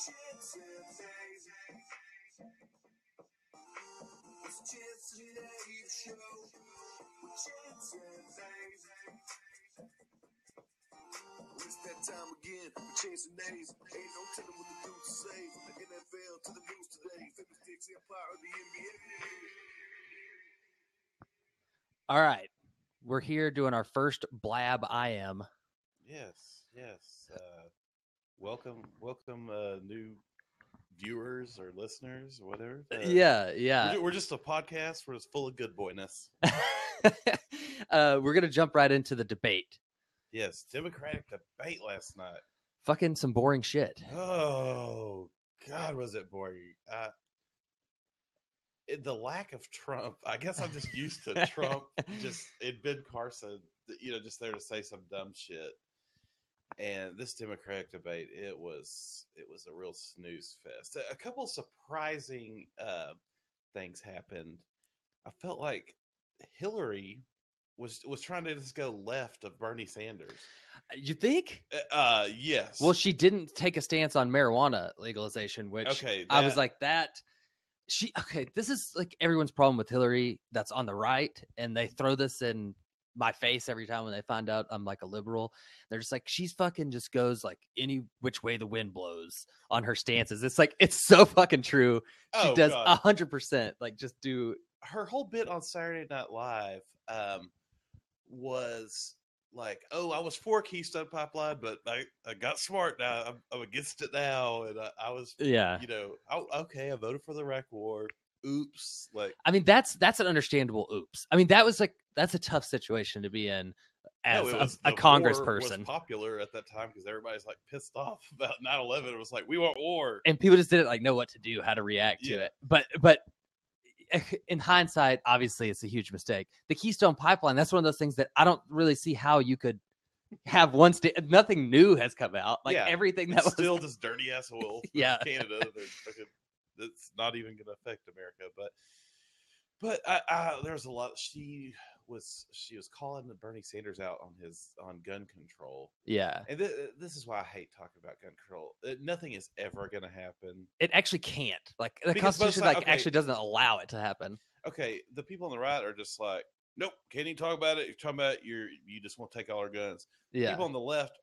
It's that time again. We're chasing names. Ain't no telling what the dudes say. From the NFL to the news today. Famous Dicks Empire of the NBA. All right. We're here doing our first Blab IM. Yes. Welcome, new viewers or listeners or whatever. Yeah. We're just a podcast where it's full of good boyness. We're going to jump right into the debate. Yes, Democratic debate last night. Fucking some boring shit. Oh, God, was it boring. The lack of Trump, I guess I'm just used to Trump just in Ben Carson, just there to say some dumb shit. And this Democratic debate, it was a real snooze fest. A couple surprising things happened. I felt like Hillary was trying to just go left of Bernie Sanders. You think? Yes. Well, she didn't take a stance on marijuana legalization, which I was like that. This is like everyone's problem with Hillary that's on the right, and they throw this in my face every time when they find out I'm like a liberal. They're just like, she's fucking just goes like any which way the wind blows on her stances. It's like, it's so fucking true. She does 100%. Like, just do her whole bit on Saturday Night Live was like, oh, I was for Keystone Pipeline, but I got smart now. I'm against it now. And I was, okay, I voted for the Iraq War. Oops. Like, I mean, that's an understandable oops. I mean, that's a tough situation to be in as a congressperson. Was popular at that time because everybody's like pissed off about 9/11. It was like, we want war. And people just didn't like know what to do, how to react to it. But in hindsight, obviously it's a huge mistake. The Keystone Pipeline, that's one of those things that I don't really see how you could have nothing new has come out. Like everything that was still this dirty ass oil from Canada. That's not even going to affect America. But there's a lot. She was calling Bernie Sanders out on gun control. Yeah. And this is why I hate talking about gun control. Nothing is ever going to happen. It actually can't. Like, the Constitution actually doesn't allow it to happen. Okay, the people on the right are just like, nope, can't even talk about it. You're talking about you just want to take all our guns. Yeah. People on the left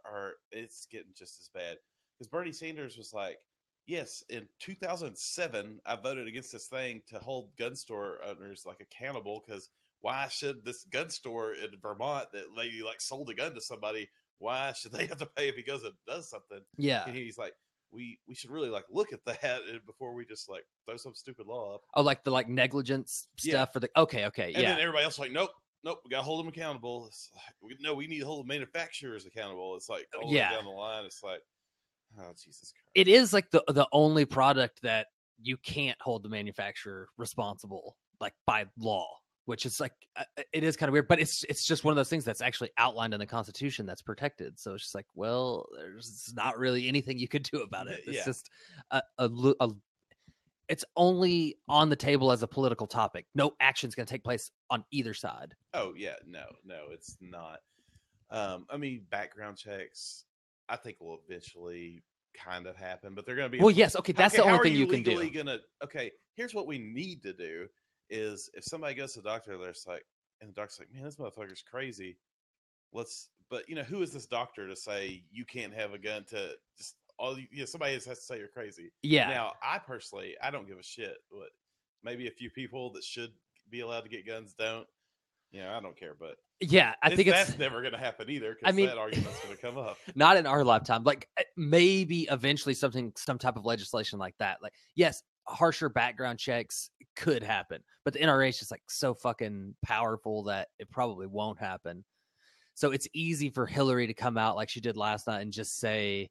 it's getting just as bad. Because Bernie Sanders was like, yes, in 2007, I voted against this thing to hold gun store owners like accountable, because why should this gun store in Vermont that lady like sold a gun to somebody, why should they have to pay if he goes and does something? Yeah. And he's like, we should really like look at that before we just like throw some stupid law up. Oh, like the negligence stuff for the okay, and then everybody else like, nope, we gotta hold them accountable. It's like, we need to hold the manufacturers accountable. It's like all the way down the line. It's like, oh, Jesus Christ. It is like the only product that you can't hold the manufacturer responsible, like by law, which is like, it is kind of weird, but it's just one of those things that's actually outlined in the Constitution that's protected. So it's just like, well, there's not really anything you could do about it. It's just it's only on the table as a political topic. No action's going to take place on either side. Oh yeah, no, it's not. I mean, background checks, I think will eventually kind of happen, but they're going to be yes. Okay, that's the only thing you can do. Here's what we need to do is if somebody goes to the doctor, they're just like, and the doctor's like, man, this motherfucker's crazy. But who is this doctor to say you can't have a gun to just somebody has to say you're crazy. Yeah. Now, I personally, I don't give a shit. But maybe a few people that should be allowed to get guns don't. I don't care, but I think that's never going to happen either. Because that argument's going to come up. Not in our lifetime. Like maybe eventually some type of legislation like that. Like, yes, harsher background checks could happen, but the NRA is just like so fucking powerful that it probably won't happen. So it's easy for Hillary to come out like she did last night and just say,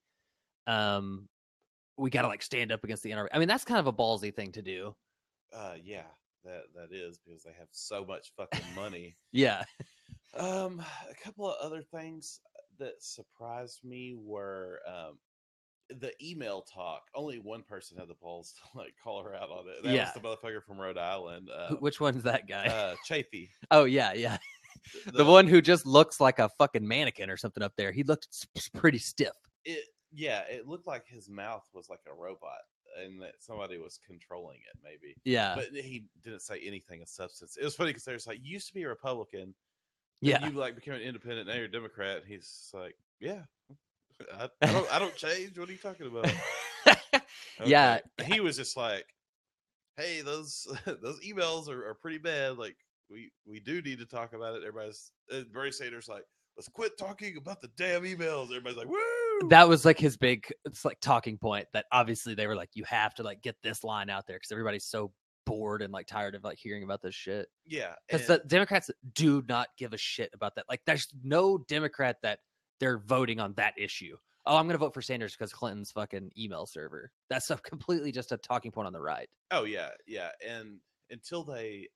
we got to like stand up against the NRA. I mean, that's kind of a ballsy thing to do. That is, because they have so much fucking money. Yeah. A couple of other things that surprised me were the email talk. Only one person had the balls to like call her out on it. That was the motherfucker from Rhode Island. Which one's that guy? Chafee. Oh yeah. The one who just looks like a fucking mannequin or something up there. He looked pretty stiff. Yeah, it looked like his mouth was like a robot, and that somebody was controlling it, maybe. Yeah, but he didn't say anything of substance. It was funny because there's like, you used to be a Republican, then yeah. you like became an independent, now you're a Democrat. And he's like, yeah, I don't change. What are you talking about? Yeah, Okay. He was just like, hey, those those emails are pretty bad. Like we do need to talk about it. Everybody's Bernie Sanders like, let's quit talking about the damn emails. Everybody's like, woo. that was like his big, it's like talking point that obviously they were like, you have to like get this line out there because everybody's so bored and like tired of like hearing about this shit. Yeah, Because the Democrats do not give a shit about that. Like, there's no Democrat that they're voting on that issue. Oh, I'm going to vote for Sanders because Clinton's fucking email server. That's completely just a talking point on the right. Oh yeah, yeah. And until I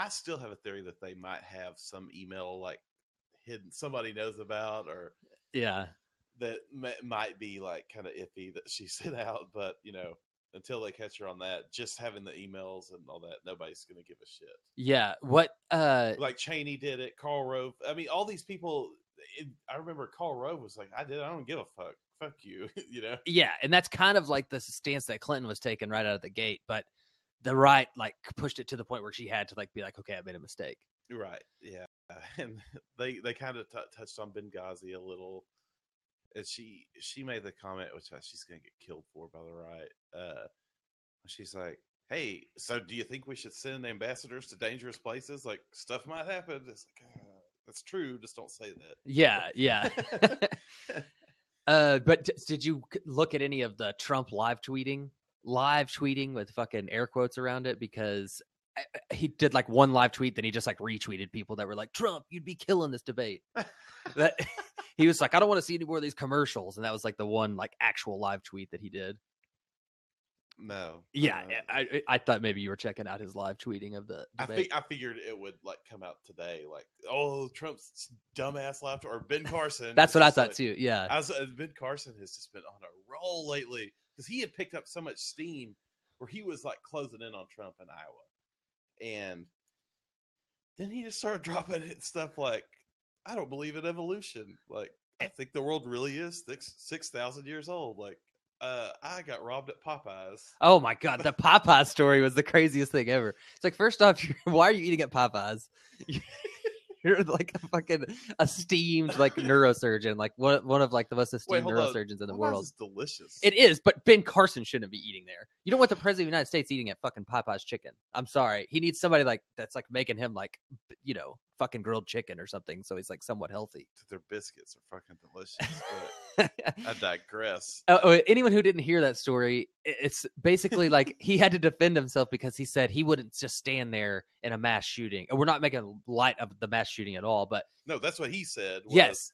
still have a theory that they might have some email like hidden, somebody knows about, or yeah, that might be like kind of iffy that she sent out. But until they catch her on that, just having the emails and all that, nobody's gonna give a shit. Yeah. What? Like Cheney did it, Karl Rove. I mean, all these people. I remember Karl Rove was like, I don't give a fuck. Fuck you. Yeah, and that's kind of like the stance that Clinton was taking right out of the gate, but the right like pushed it to the point where she had to like be like, okay, I made a mistake. Right. Yeah. And they kind of touched on Benghazi a little. And she made the comment, which she's gonna get killed for by the right. She's like, hey, so do you think we should send ambassadors to dangerous places? Like, stuff might happen. It's like, that's true. Just don't say that. Yeah. But did you look at any of the Trump live tweeting with fucking air quotes around it? Because he did like one live tweet, then he just like retweeted people that were like, Trump, you'd be killing this debate. That he was like, I don't want to see any more of these commercials. And that was like the one like actual live tweet that he did. No. Yeah, I thought maybe you were checking out his live tweeting of the debate. I figured it would like come out today, like, oh, Trump's dumbass left, or Ben Carson. That's what I thought too. Yeah, Ben Carson has just been on a roll lately because he had picked up so much steam where he was like closing in on Trump in Iowa, and then he just started dropping stuff like, I don't believe in evolution. Like, I think the world really is 6,000 years old. Like, I got robbed at Popeyes. Oh my God. The Popeyes story was the craziest thing ever. It's like, first off, why are you eating at Popeyes? You're like a fucking esteemed like neurosurgeon, like one of like the most esteemed neurosurgeons in the world. Is delicious. It is, but Ben Carson shouldn't be eating there. You don't want the president of the United States eating at fucking Popeye's chicken. I'm sorry. He needs somebody like that's like making him like, fucking grilled chicken or something, so he's like somewhat healthy. Their biscuits are fucking delicious. I digress. Anyone who didn't hear that story, it's basically like he had to defend himself because he said he wouldn't just stand there in a mass shooting. And we're not making light of the mass shooting at all, but no, that's what he said. Yes,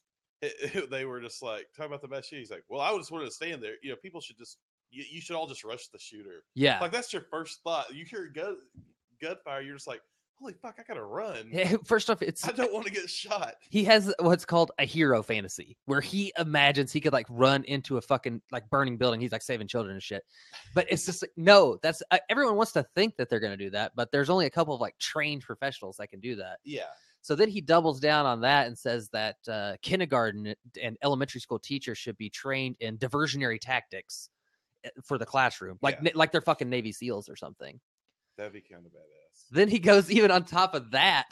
they were just like talking about the mass shooting. He's like, well, I just wanted to stand there. People should just you should all just rush the shooter. Yeah, like that's your first thought. You hear gunfire, you're just like, holy fuck, I gotta run. First off, I don't want to get shot. He has what's called a hero fantasy where he imagines he could like run into a fucking like burning building. He's like saving children and shit. But it's just like, no, that's everyone wants to think that they're going to do that. But there's only a couple of like trained professionals that can do that. Yeah. So then he doubles down on that and says that kindergarten and elementary school teachers should be trained in diversionary tactics for the classroom. Like they're fucking Navy SEALs or something. That'd be kind of badass. Then he goes even on top of that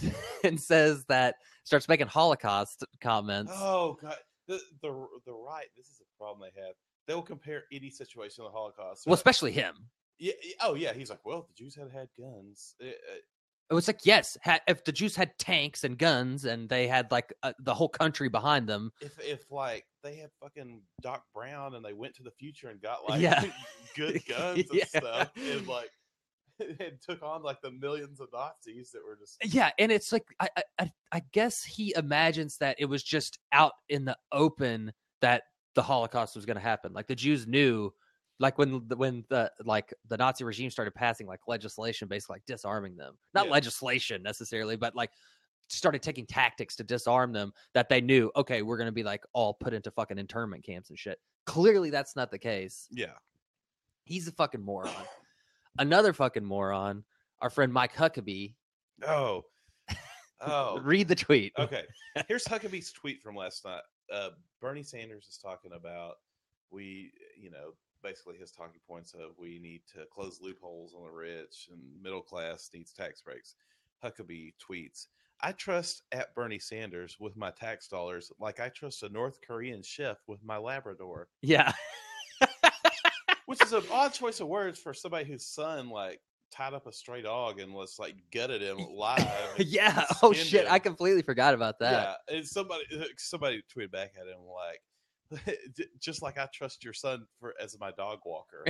and says that, starts making Holocaust comments. Oh God, the right. This is a problem they have. They'll compare any situation to the Holocaust. Well, especially him. Yeah. Oh yeah. He's like, well, the Jews had guns. It was like, yes, if the Jews had tanks and guns and they had like the whole country behind them. If like they had fucking Doc Brown and they went to the future and got like good guns and stuff and like. And took on like the millions of Nazis that were just and it's like I guess he imagines that it was just out in the open that the Holocaust was going to happen. Like the Jews knew, like when the Nazi regime started passing like legislation, basically like disarming them. Not legislation necessarily, but like started taking tactics to disarm them. That they knew, okay, we're going to be like all put into fucking internment camps and shit. Clearly, that's not the case. Yeah, he's a fucking moron. Another fucking moron, our friend Mike Huckabee. Oh. Read the tweet. Okay. Here's Huckabee's tweet from last night. Bernie Sanders is talking about we, basically his talking points of we need to close loopholes on the rich and middle class needs tax breaks. Huckabee tweets, I trust at Bernie Sanders with my tax dollars like I trust a North Korean chef with my Labrador. Yeah. Which is an odd choice of words for somebody whose son tied up a stray dog and was gutted him live. Yeah. Oh shit! I completely forgot about that. Yeah, and somebody tweeted back at him just like I trust your son as my dog walker.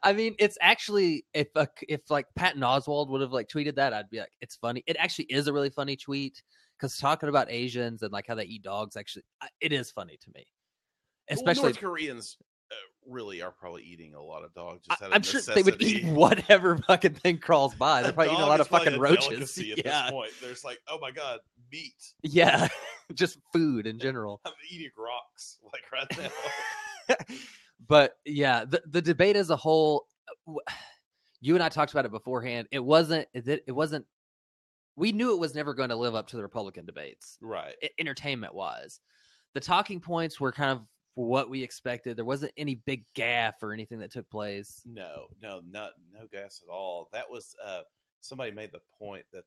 I mean, it's actually if Patton Oswalt would have tweeted that, I'd be like, it's funny. It actually is a really funny tweet because talking about Asians and how they eat dogs, actually, it is funny to me. Especially North Koreans really are probably eating a lot of dogs. Just out of I'm necessity. Sure they would eat whatever fucking thing crawls by. They're probably eating a lot of fucking roaches. At this point, there's oh my god, meat. Yeah, just food in general. I'm eating rocks right now. But yeah, the debate as a whole, you and I talked about it beforehand. It wasn't. We knew it was never going to live up to the Republican debates, right? Entertainment wise, the talking points were kind of what we expected. There wasn't any big gaffe or anything that took place. No gas at all. That was somebody made the point that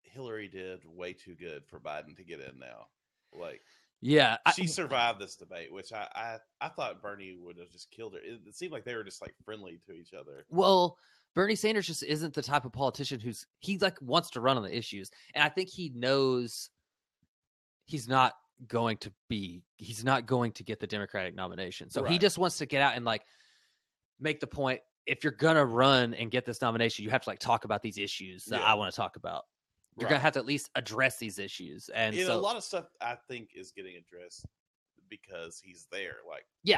Hillary did way too good for Biden to get in now. Yeah, she survived this debate, which I thought Bernie would have just killed her. It seemed like they were just friendly to each other. Well, Bernie Sanders just isn't the type of politician he wants to run on the issues, and I think he knows he's not going to get the Democratic nomination. So He just wants to get out and make the point, if you're going to run and get this nomination, you have to talk about these issues that I want to talk about. You're going to have to at least address these issues. And a lot of stuff I think is getting addressed because he's there.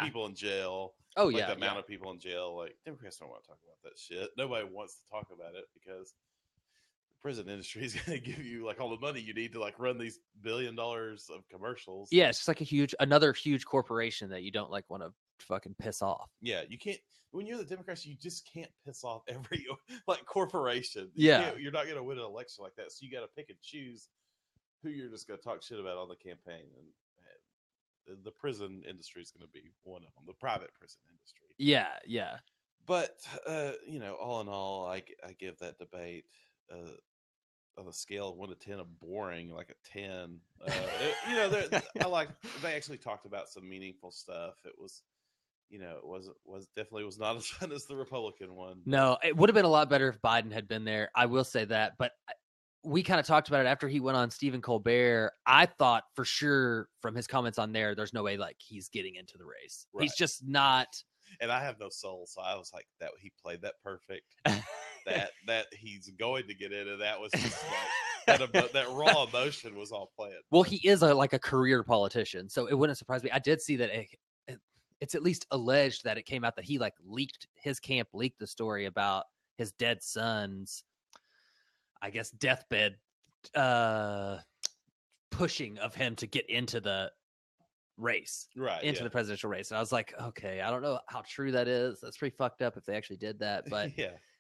People in jail. Oh, the amount of people in jail. Democrats don't want to talk about that shit. Nobody wants to talk about it because prison industry is going to give you all the money you need to run these $1 billion of commercials. Yeah, it's just another huge corporation that you don't want to fucking piss off. Yeah, you can't. When you're the Democrats, you just can't piss off every corporation. You're not going to win an election like that. So you got to pick and choose who you're just going to talk shit about on the campaign. And the prison industry is going to be one of them. The private prison industry. Yeah, yeah. But all in all, I give that debate on a scale of 1 to 10 of boring, a 10. They actually talked about some meaningful stuff. It was, was not as fun as the Republican one. No, it would have been a lot better if Biden had been there. I will say that, but we kind of talked about it after he went on Stephen Colbert. I thought for sure from his comments on there's no way he's getting into the race. Right. He's just not. And I have no soul, so I was that he played that perfect. that he's going to get in, and that was just that raw emotion was all playing. Well, he is a career politician, so it wouldn't surprise me. I did see that it's at least alleged that it came out that he his camp leaked the story about his dead son's, I guess, deathbed pushing of him to get into the race, into the presidential race. And I was like, okay, I don't know how true that is. That's pretty fucked up if they actually did that, but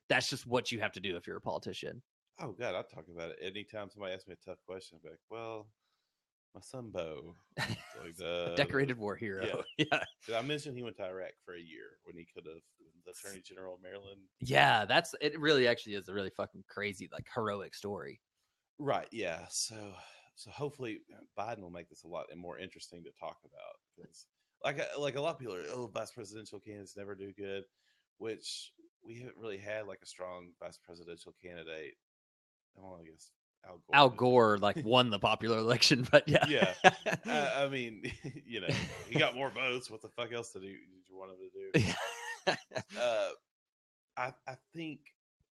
that's just what you have to do if you're a politician. Oh god, I'll talk about it anytime somebody asks me a tough question. I'll be like, well, my son Bo, a decorated war hero. Yeah. Did I mention he went to Iraq for a year when he could have been the Attorney General of Maryland? Yeah, it really actually is a really fucking crazy, heroic story. Right. Yeah. So hopefully Biden will make this a lot more interesting to talk about, because a lot of people are, vice presidential candidates never do good, which we haven't really had a strong vice presidential candidate. Well, I guess Al Gore won the popular election, but yeah. I mean, he got more votes. What the fuck else did you want him to do?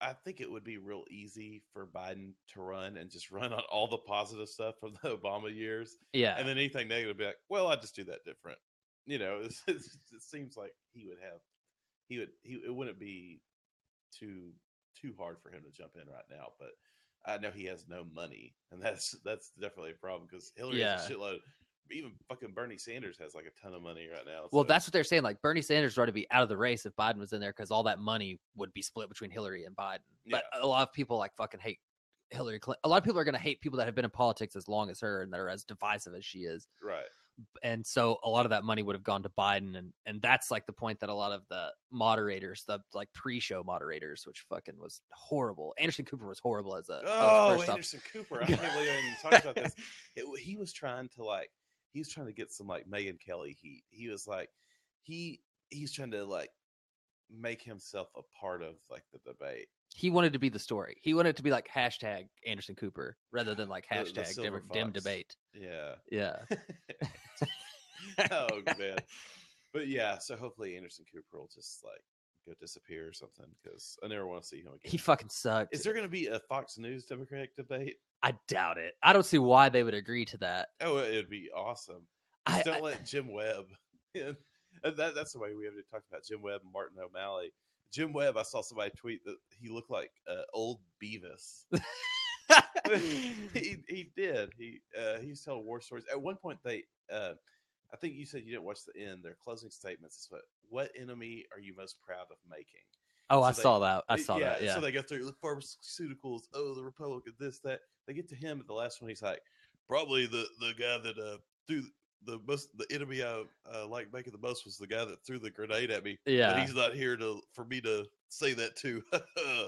I think it would be real easy for Biden to run and just run on all the positive stuff from the Obama years. Yeah. And then anything negative, be like, well, I just do that different. It seems like it wouldn't be too hard for him to jump in right now, but I know he has no money, and that's definitely a problem, because Hillary has a shitload. Even fucking Bernie Sanders has a ton of money right now. Well, that's what they're saying. Bernie Sanders ought to be out of the race if Biden was in there, because all that money would be split between Hillary and Biden. But a lot of people fucking hate Hillary Clinton. A lot of people are going to hate people that have been in politics as long as her and that are as divisive as she is. Right. And so a lot of that money would have gone to Biden, and that's like the point that a lot of the moderators, the like pre-show moderators, which fucking was horrible. Anderson Cooper was horrible as a host. Anderson Cooper. I can't believe I even talked about this. He was trying to get some like Megyn Kelly heat. He was like he's trying to like make himself a part of like the debate. He wanted to be the story. He wanted to be like hashtag Anderson Cooper rather than like hashtag dim debate. Yeah. Oh man. But yeah, so hopefully Anderson Cooper will just like go disappear or something, because I never want to see him again. He fucking sucked. Is there going to be a Fox News Democratic debate? I doubt it. I don't see why they would agree to that. Oh, it'd be awesome. Just don't let Jim Webb in. That's the way we have to talk about Jim Webb and Martin O'Malley. Jim Webb, I saw somebody tweet that he looked like old Beavis. he did. He was telling war stories. At one point, they, I think you said you didn't watch the end. Their closing statements is what enemy are you most proud of making? Oh, so I saw that. I saw that. Yeah. So they go through the pharmaceuticals. Oh, the Republican, this, that. They get to him at the last one. He's like, probably the guy that threw the enemy I like making the most was the guy that threw the grenade at me. Yeah. But he's not here for me to say that to.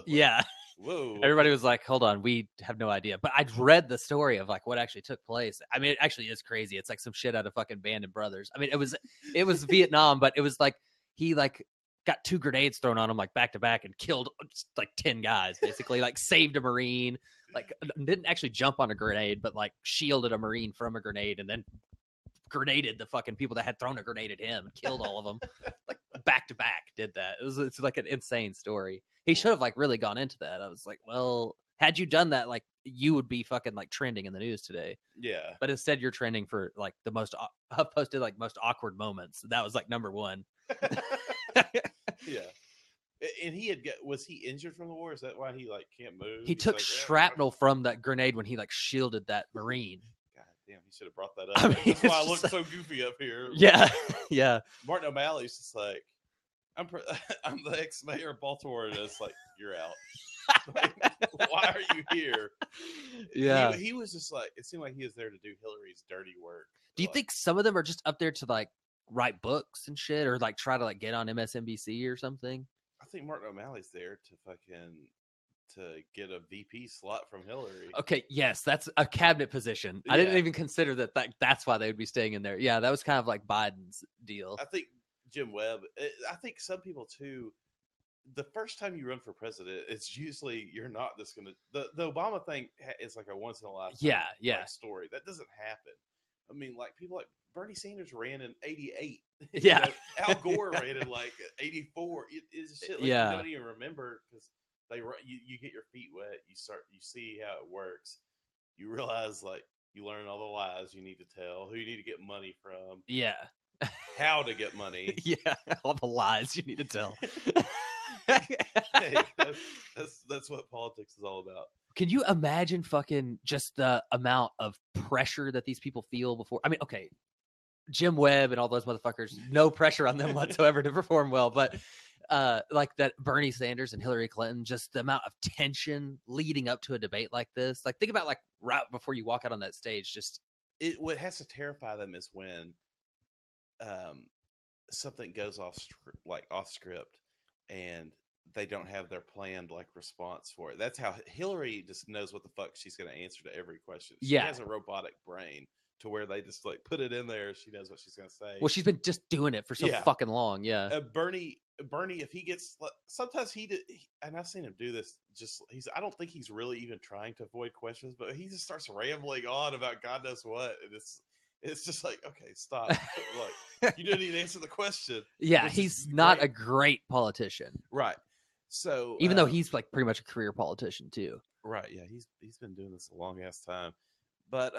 Yeah. Whoa. Everybody was like, hold on, we have no idea. But I'd read the story of like what actually took place. I mean, it actually is crazy. It's like some shit out of fucking Band of Brothers. I mean, it was Vietnam, but it was like he like got 2 grenades thrown on him like back to back and killed like 10 guys, basically. Like saved a Marine, like didn't actually jump on a grenade, but like shielded a Marine from a grenade, and then grenaded the fucking people that had thrown a grenade at him and killed all of them. Like back to back did that. It's like an insane story. He should have like really gone into that. I was like, well, had you done that, like you would be fucking like trending in the news today. Yeah. But instead you're trending for like the most posted like most awkward moments. That was like number 1. Yeah. And was he injured from the war? Is that why he like can't move? He took shrapnel from that grenade when he like shielded that Marine. God damn, he should have brought that up. I mean, that's why I look so goofy up here. Yeah. Yeah. Martin O'Malley's just like, I'm the ex-mayor of Baltimore, and it's like, you're out. Like, why are you here? Yeah. He was just like, it seemed like he was there to do Hillary's dirty work. Do you think some of them are just up there to like write books and shit, or like try to like get on MSNBC or something? I think Martin O'Malley's there to get a VP slot from Hillary. Okay, yes, that's a cabinet position. I didn't even consider that's why they would be staying in there. Yeah, that was kind of like Biden's deal. I think Jim Webb, I think some people too, the first time you run for president, it's usually you're not just going to, the Obama thing is like a once in a lifetime story. That doesn't happen. I mean, like people like Bernie Sanders ran in 88. Yeah. Al Gore ran in like 84. It's shit like you don't even remember, because you get your feet wet. You see how it works. You realize like you learn all the lies you need to tell, who you need to get money from. Yeah. How to get money. Yeah. All the lies you need to tell. Hey, that's what politics is all about. Can you imagine fucking just the amount of pressure that these people feel before? I mean, okay, Jim Webb and all those motherfuckers, no pressure on them whatsoever to perform well. But like that Bernie Sanders and Hillary Clinton, just the amount of tension leading up to a debate like this. Like think about like right before you walk out on that stage, just what has to terrify them is when something goes off script and they don't have their planned like response for it. That's how Hillary just knows what the fuck she's going to answer to every question. She has a robotic brain to where they just like put it in there. She knows what she's going to say. Well, she's been just doing it for so fucking long. Yeah. Bernie, if he gets, sometimes and I've seen him do this. I don't think he's really even trying to avoid questions, but he just starts rambling on about God knows what. And it's just like, okay, stop. Like, you didn't even answer the question. Yeah. He's not a great politician. Right. So even though he's like pretty much a career politician too. Right. Yeah. He's been doing this a long ass time, but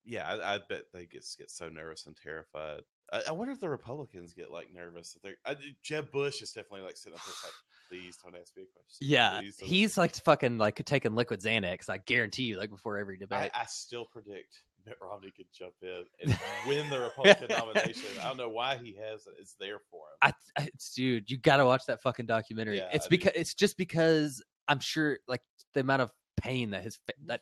yeah, I bet they get so nervous and terrified. I wonder if the Republicans get like nervous. Jeb Bush is definitely like sitting up there like, please don't ask me a question. Yeah, he's like fucking like taking liquid Xanax. I guarantee you, like before every debate. I still predict Mitt Romney could jump in and win the Republican nomination. I don't know why he has it. It's there for him. Dude, you got to watch that fucking documentary. Yeah, it's just because I'm sure like the amount of pain that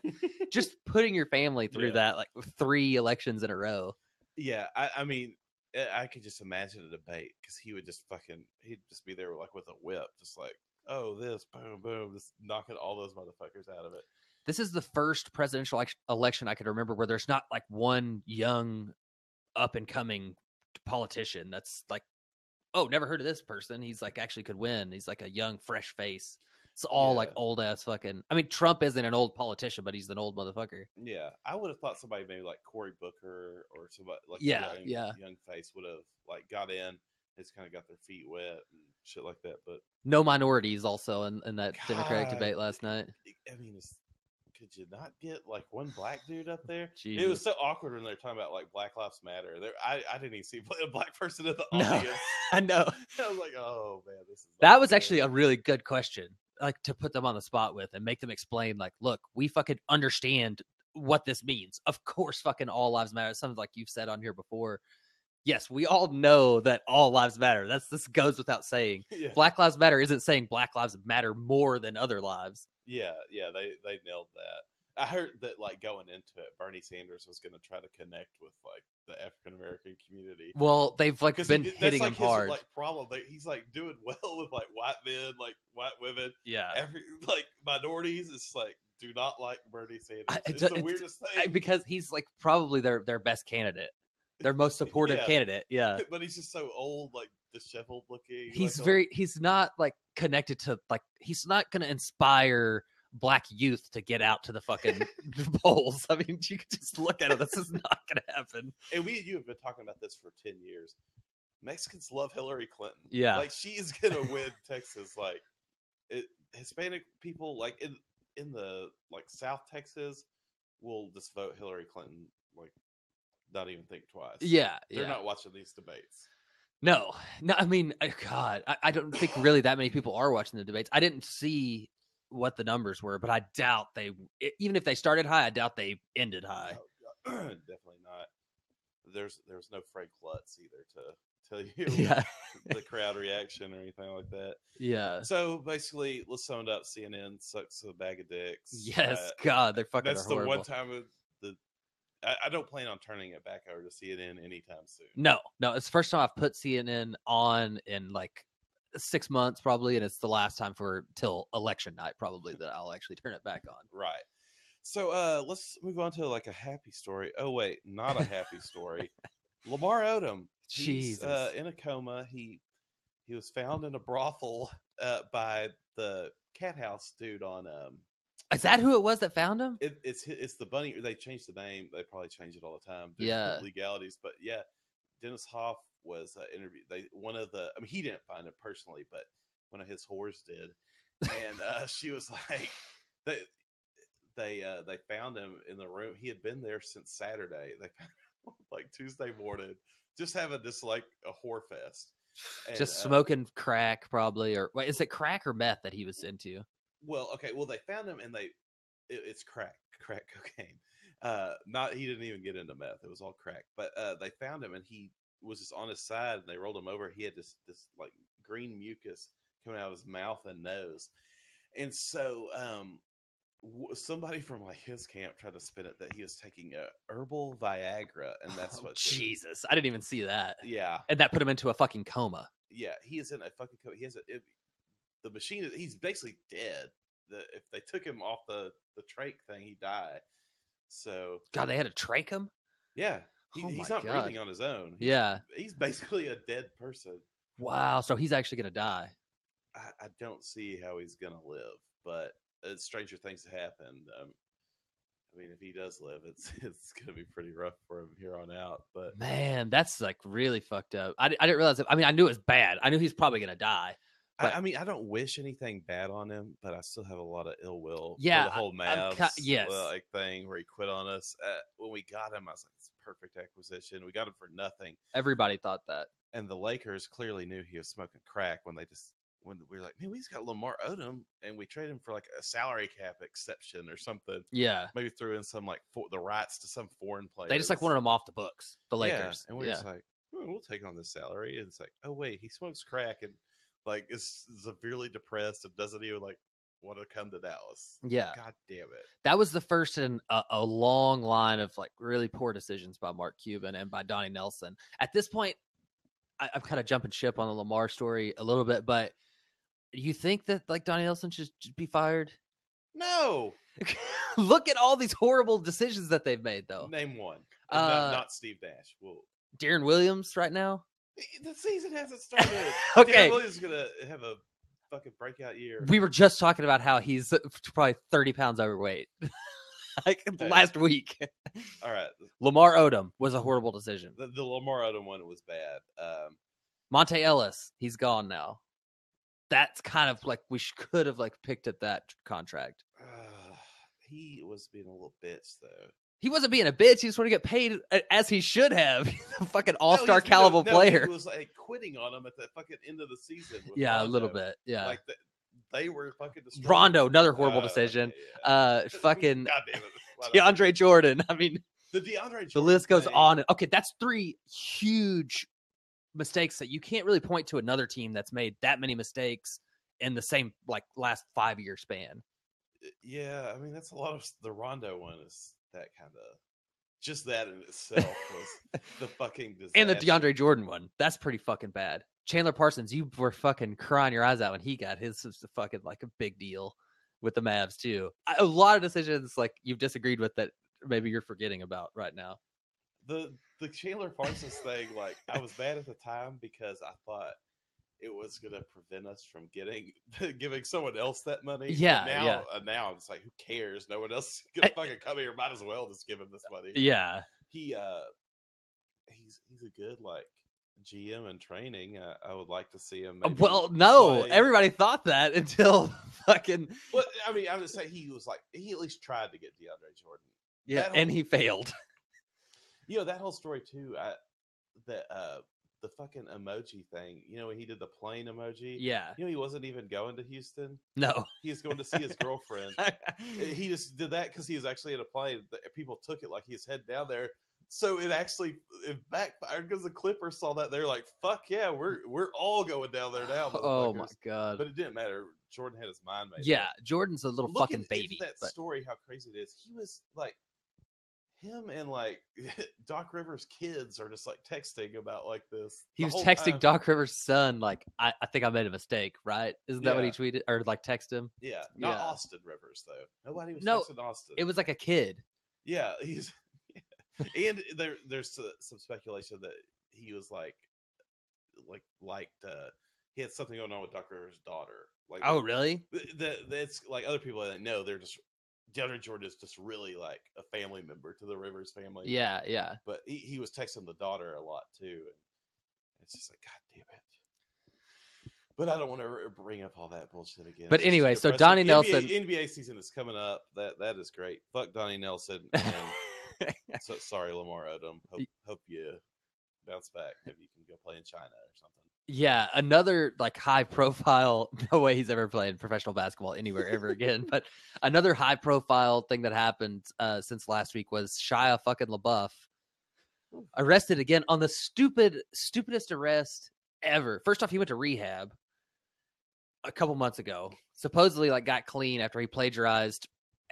just putting your family through that like 3 elections in a row. Yeah, I mean, I could just imagine a debate because he'd just be there like with a whip, just like, oh, this, boom, boom, just knocking all those motherfuckers out of it. This is the first presidential election I could remember where there's not like one young, up and coming politician that's like, oh, never heard of this person. He's like actually could win. He's like a young, fresh face. It's all like old ass fucking. I mean, Trump isn't an old politician, but he's an old motherfucker. Yeah, I would have thought somebody maybe like Cory Booker or somebody like young face would have like got in. It's kind of got their feet wet and shit like that. But no minorities also in that Democratic debate last night. I mean, could you not get like one black dude up there? Jesus. It was so awkward when they're talking about like Black Lives Matter. I didn't even see a black person in the audience. I know. I was like, oh man, that was actually a really good question. Like to put them on the spot with and make them explain, like, look, we fucking understand what this means. Of course, fucking all lives matter. Something like you've said on here before. Yes, we all know that all lives matter. This goes without saying. Yeah. Black Lives Matter isn't saying Black Lives matter more than other lives. Yeah, they nailed that. I heard that like going into it, Bernie Sanders was going to try to connect with like the African American community. Well, they've like been hitting him hard. Like problem, he's like doing well with like white men, like white women. Yeah, like minorities. It's like do not like Bernie Sanders. It's the weirdest thing because he's like probably their best candidate. Their most supportive candidate, yeah. But he's just so old, like disheveled looking. He's not like connected to like he's not going to inspire black youth to get out to the fucking polls. I mean, you can just look at it. This is not going to happen. And you have been talking about this for 10 years. Mexicans love Hillary Clinton. Yeah, like she is going to win Texas. Like Hispanic people, like in the like South Texas, will just vote Hillary Clinton. Like. Not even think twice. Yeah, they're not watching these debates. No. I mean, God, I don't think really that many people are watching the debates. I didn't see what the numbers were, but I doubt even if they started high, I doubt they ended high. No, definitely not. There's no Frank Lutz either to tell you the crowd reaction or anything like that. Yeah. So basically, let's sum it up. CNN sucks a bag of dicks. Yes, God, they're fucking. That's the one time I don't plan on turning it back over to CNN anytime soon. No, it's the first time I've put CNN on in like 6 months probably, and it's the last time till election night probably that I'll actually turn it back on. Right. So let's move on to like a happy story. Oh wait, not a happy story. Lamar Odom. He's in a coma. He was found in a brothel by the cat house dude on Is that who it was that found him? It's the bunny. They changed the name. They probably change it all the time. Legalities, but yeah, Dennis Hoff was interviewed. He didn't find him personally, but one of his whores did, and she was like, they found him in the room. He had been there since Saturday. They found him like Tuesday morning, just having this like a whore fest, and, just smoking crack probably, or wait, is it crack or meth that he was into? Well, okay. Well, they found him, and it's crack cocaine. He didn't even get into meth. It was all crack. But they found him, and he was just on his side, and they rolled him over. He had this like green mucus coming out of his mouth and nose, and so somebody from like his camp tried to spin it that he was taking a herbal Viagra, and that's what. Jesus, I didn't even see that. Yeah, and that put him into a fucking coma. Yeah, he is in a fucking coma. He has the machine. He's basically dead. If they took him off the trach thing, he'd die. So God, they had to trach him. Yeah, he's not breathing on his own. He's basically a dead person. Wow, so he's actually gonna die. I don't see how he's gonna live, but stranger things have happened. I mean, if he does live, it's gonna be pretty rough for him here on out. But man, that's like really fucked up. I didn't realize it. I mean, I knew it was bad. I knew he's probably gonna die. I mean, I don't wish anything bad on him, but I still have a lot of ill will. For the whole Mavs like thing where he quit on us. When we got him, I was like, "It's a perfect acquisition." We got him for nothing. Everybody thought that, and the Lakers clearly knew he was smoking crack when we were like, "Man, we just got Lamar Odom, and we traded him for like a salary cap exception or something." Yeah, maybe threw in some like the rights to some foreign player. They just like wanted him off the books. The Lakers, and we're just like, "We'll take on this salary." And it's like, "Oh wait, he smokes crack and." Like is severely depressed and doesn't even like want to come to Dallas. Yeah. God damn it. That was the first in a long line of like really poor decisions by Mark Cuban and by Donnie Nelson. At this point, I'm kind of jumping ship on the Lamar story a little bit, but you think that like Donnie Nelson should be fired? No. Look at all these horrible decisions that they've made, though. Name one. Not Steve Nash. Well, Darren Williams right now. The season hasn't started. Okay. Darren Williams is gonna have a fucking breakout year. We were just talking about how he's probably 30 pounds overweight. Like last week. All right. Lamar Odom was a horrible decision. The Lamar Odom one was bad. Monte Ellis, he's gone now. That's kind of like we could have like picked at that contract. He was being a little bitch though. He wasn't being a bitch. He just wanted to get paid as he should have. He's a fucking all-star caliber player. He was like quitting on him at the fucking end of the season. Yeah, Rondo. a little bit. Yeah, like they were fucking destroyed. Rondo, another horrible decision. Yeah. Fucking God damn it. DeAndre Jordan. I mean, the list goes on. Okay, that's 3 huge mistakes that you can't really point to another team that's made that many mistakes in the same like last 5-year span. Yeah, I mean that's a lot of the Rondo one is that kind of just that in itself was the fucking disaster. And the DeAndre Jordan one, that's pretty fucking bad. Chandler Parsons, you were fucking crying your eyes out when he got his. Was fucking like a big deal with the Mavs too. A lot of decisions like you've disagreed with that maybe you're forgetting about right now. The Chandler Parsons thing, like I was mad at the time because I thought it was going to prevent us from giving someone else that money. Yeah, now it's like, who cares? No one else is going to fucking come here. Might as well just give him this money. Yeah. He's a good like GM in training. I would like to see him. Well, no, everybody thought that until fucking. Well, I mean, I'm just saying he at least tried to get DeAndre Jordan. Yeah, and he failed. You know that whole story too. The fucking emoji thing, you know, when he did the plane emoji. Yeah. You know, he wasn't even going to Houston. No. He was going to see his girlfriend. He just did that because he was actually in a plane. People took it like he was heading down there. So it backfired because the Clippers saw that. They're like, fuck yeah, we're all going down there now. Oh my God. But it didn't matter. Jordan had his mind made. Yeah, Jordan's a little fucking baby. That story, how crazy it is. He was like, him and like Doc Rivers' kids are just like texting about like this. He was texting Doc Rivers' son, like, I think I made a mistake, right? Isn't that what he tweeted or like text him? Yeah, not Austin Rivers though. Nobody was texting Austin. It was like a kid. Yeah, he's and there's some speculation that he was he had something going on with Doc Rivers' daughter. Like, oh really? That's like other people that know. They're just DeAndre Jordan is just really like a family member to the Rivers family. Yeah, yeah. But he was texting the daughter a lot too. And it's just like, God damn it. But I don't want to bring up all that bullshit again. But anyway, so Donnie Nelson. NBA season is coming up. That is great. Fuck Donnie Nelson. And so sorry, Lamar Odom. Hope you bounce back. Maybe you can go play in China or something. Yeah, another like high profile, no way he's ever played professional basketball anywhere ever again. But another high profile thing that happened since last week was Shia fucking LaBeouf arrested again on the stupidest arrest ever. First off, he went to rehab a couple months ago. Supposedly like got clean after he plagiarized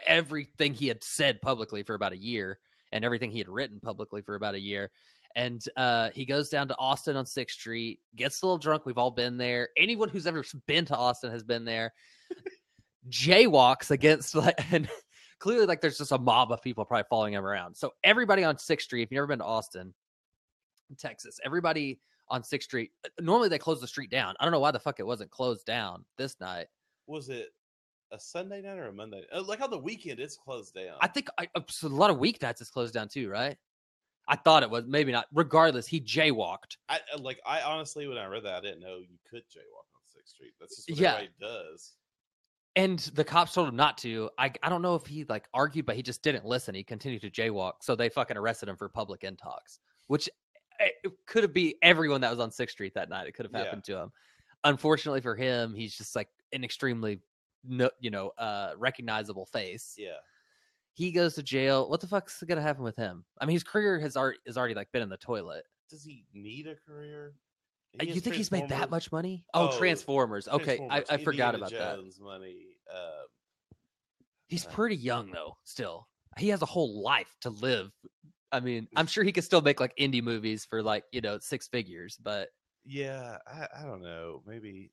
everything he had said publicly for about a year and everything he had written publicly for about a year. And he goes down to Austin on 6th Street, gets a little drunk. We've all been there. Anyone who's ever been to Austin has been there. Jaywalks against, and clearly, like, there's just a mob of people probably following him around. So everybody on 6th Street, if you've never been to Austin, Texas, everybody on 6th Street, normally they close the street down. I don't know why the fuck it wasn't closed down this night. Was it a Sunday night or a Monday? Like on the weekend, it's closed down. I think a lot of weeknights is closed down too, right? I thought it was, maybe not. Regardless, he jaywalked. I honestly, when I read that, I didn't know you could jaywalk on 6th Street. That's just what everybody does. And the cops told him not to. I don't know if he like argued, but he just didn't listen. He continued to jaywalk. So they fucking arrested him for public intox, which it could have been everyone that was on 6th Street that night. It could have happened to him. Unfortunately for him, he's just like an extremely, recognizable face. Yeah. He goes to jail. What the fuck's going to happen with him? I mean, his career has already like been in the toilet. Does he need a career? You think he's made that much money? Oh, Transformers. Okay, I forgot about Jones that. Money. He's pretty young though. Still, he has a whole life to live. I mean, I'm sure he could still make like indie movies for like 6 figures, but yeah, I don't know. Maybe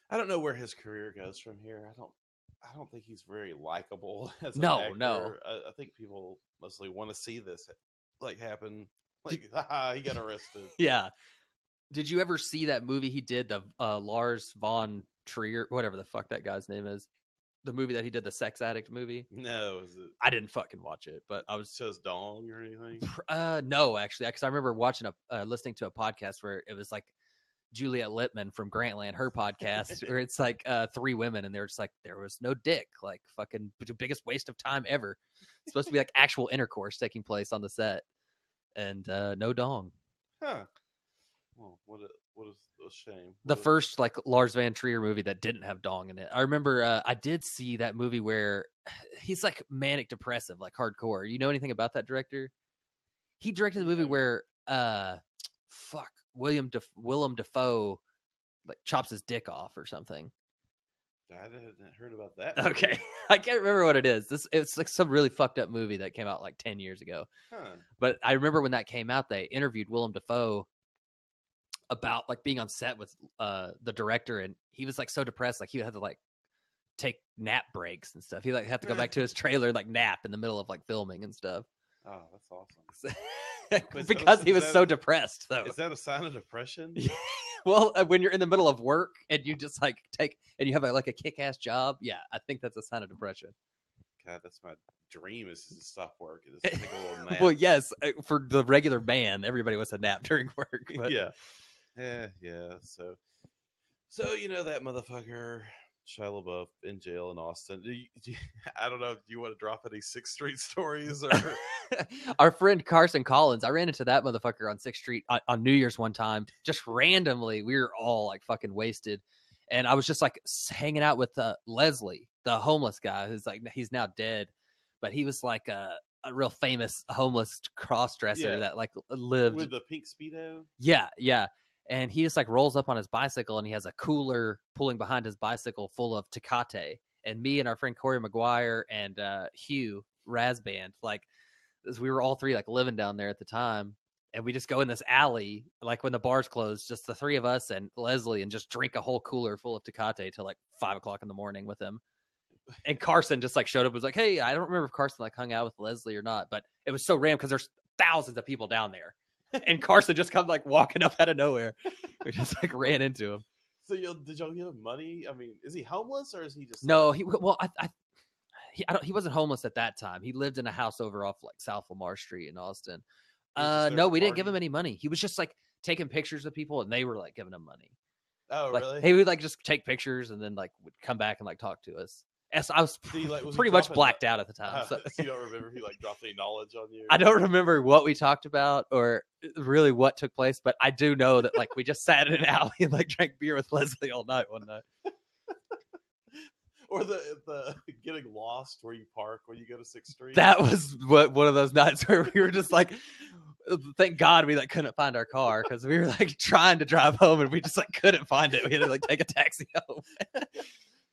I don't know where his career goes from here. I don't think he's very likable as an actor. No. I think people mostly want to see this like happen. Like, he got arrested. Yeah. Did you ever see that movie he did, the Lars von Trier, whatever the fuck that guy's name is? The movie that he did, the sex addict movie? No, is it? I didn't fucking watch it, but I was Says dong or anything. No, actually, because I remember watching listening to a podcast where it was like Juliet Littman from Grantland, her podcast, where it's like 3 women, and they're just like, there was no dick, like fucking biggest waste of time ever. It's supposed to be like actual intercourse taking place on the set, and no dong. Huh. Well, what is a shame. The first like Lars Van Trier movie that didn't have dong in it. I remember I did see that movie where he's like manic depressive, like hardcore. You know anything about that director? He directed the movie where Willem Dafoe like chops his dick off or something. I hadn't heard about that movie. Okay. I can't remember what it is. It's like some really fucked up movie that came out like 10 years ago. Huh. But I remember when that came out, they interviewed Willem Dafoe about like being on set with the director, and he was like so depressed, like he had to like take nap breaks and stuff. He like had to go back to his trailer and like nap in the middle of like filming and stuff. Oh, that's awesome. Because he was so depressed though. Is that a sign of depression? Well, when you're in the middle of work and you just like and you have like a kick-ass job, yeah, I think that's a sign of depression. God, that's my dream, is to stop work and just take a little nap. Well, yes, for the regular band, everybody wants a nap during work. But... yeah. So that motherfucker Shia LaBeouf in jail in Austin. I don't know. Do you want to drop any 6th Street stories? Or our friend Carson Collins, I ran into that motherfucker on 6th Street on New Year's one time. Just randomly, we were all like fucking wasted, and I was just like hanging out with Leslie, the homeless guy who's like, he's now dead, but he was like a real famous homeless cross-dresser that like lived with the pink Speedo. Yeah. And he just like rolls up on his bicycle, and he has a cooler pulling behind his bicycle full of Tecate. And me and our friend Corey McGuire and Hugh Razband, like we were all 3 like living down there at the time. And we just go in this alley, like when the bars closed, just the 3 of us and Leslie, and just drink a whole cooler full of Tecate till like 5 o'clock in the morning with him. And Carson just like showed up and was like, hey, I don't remember if Carson like hung out with Leslie or not, but it was so random because there's thousands of people down there. And Carson just comes like walking up out of nowhere. We just like ran into him. So did y'all give him money? I mean, is he homeless or is he just? No, he wasn't homeless at that time. He lived in a house over off like South Lamar Street in Austin. No, we didn't give him any money. He was just like taking pictures of people, and they were like giving him money. Oh, like, really? He would like just take pictures and then like would come back and like talk to us. Yes, I was pretty much blacked out at the time. So you don't remember if he like dropped any knowledge on you? I don't remember what we talked about or really what took place, but I do know that like we just sat in an alley and like drank beer with Leslie all night one night. Or the getting lost where you park when you go to 6th Street. That was one of those nights where we were just like, thank God we like couldn't find our car, because we were like trying to drive home and we just like couldn't find it. We had to like take a taxi home.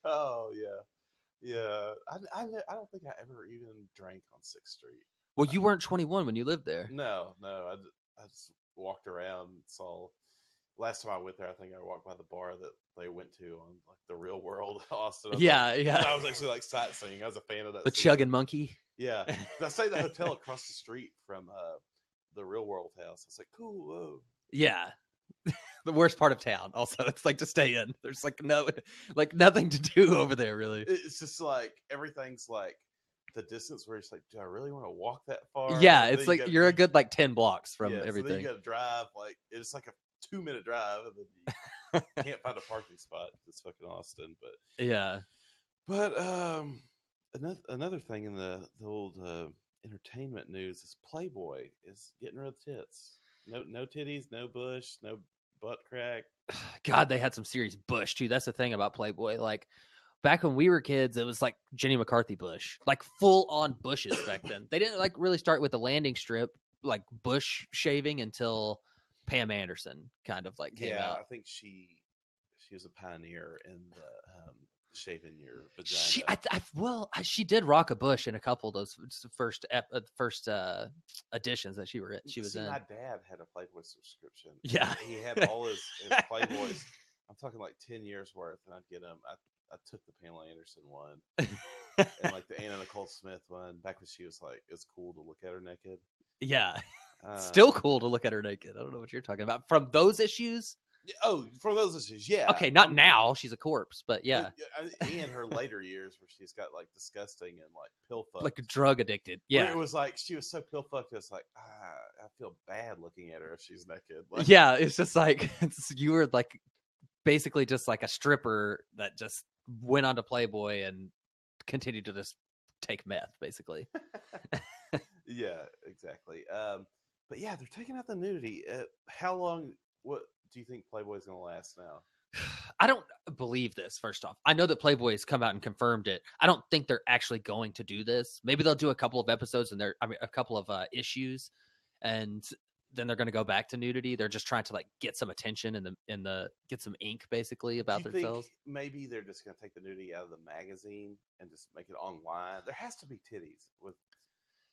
Oh yeah. Yeah, I don't think I ever even drank on 6th Street. Well, you weren't 21 when you lived there. No, I just walked around. Saw last time I went there, I think I walked by the bar that they went to on like the Real World Austin. Yeah. I was actually like sightseeing. I was a fan of that. The Chugging Monkey. Yeah, I stayed at the hotel across the street from the Real World house. I was like, cool. Whoa. Yeah. The worst part of town. Also, it's like to stay in. There's like nothing to do over there really. It's just like everything's like the distance where it's like, do I really want to walk that far? Yeah, it's like you're a good like 10 blocks from everything. So then you got to drive, like it's like a 2-minute drive, and then you can't find a parking spot. It's fucking Austin, but yeah. But another thing in the old entertainment news is Playboy is getting rid of tits. No titties, no bush, no butt crack. God, they had some serious bush too. That's the thing about Playboy. Like back when we were kids, it was like Jenny McCarthy bush, like full on bushes back then. They didn't like really start with the landing strip, like bush shaving until Pam Anderson kind of like came out. I think she was a pioneer in the shaving your vagina. She did rock a bush in a couple of those first editions that she was in. My dad had a Playboy subscription. Yeah, he had all his Playboys. I'm talking like 10 years worth, and I'd get them. I took the Pamela Anderson one and like the Anna Nicole Smith one back when she was like, it's cool to look at her naked. Yeah, still cool to look at her naked. I don't know what you're talking about from those issues. Oh, from those issues, yeah. Okay, not now. She's a corpse, but yeah. In her later years, where she's got like disgusting and like pill fucked, like drug addicted. Yeah, where it was like she was so pill fucked. It's like I feel bad looking at her if she's naked. Like, yeah, it's just like you were like basically just like a stripper that just went onto Playboy and continued to just take meth, basically. Yeah, exactly. But yeah, they're taking out the nudity. How long? What do you think Playboy's going to last now? I don't believe this. First off, I know that Playboy has come out and confirmed it. I don't think they're actually going to do this. Maybe they'll do a couple of episodes and a couple of issues, and then they're going to go back to nudity. They're just trying to like get some attention and get some ink basically about themselves. Maybe they're just going to take the nudity out of the magazine and just make it online. There has to be titties with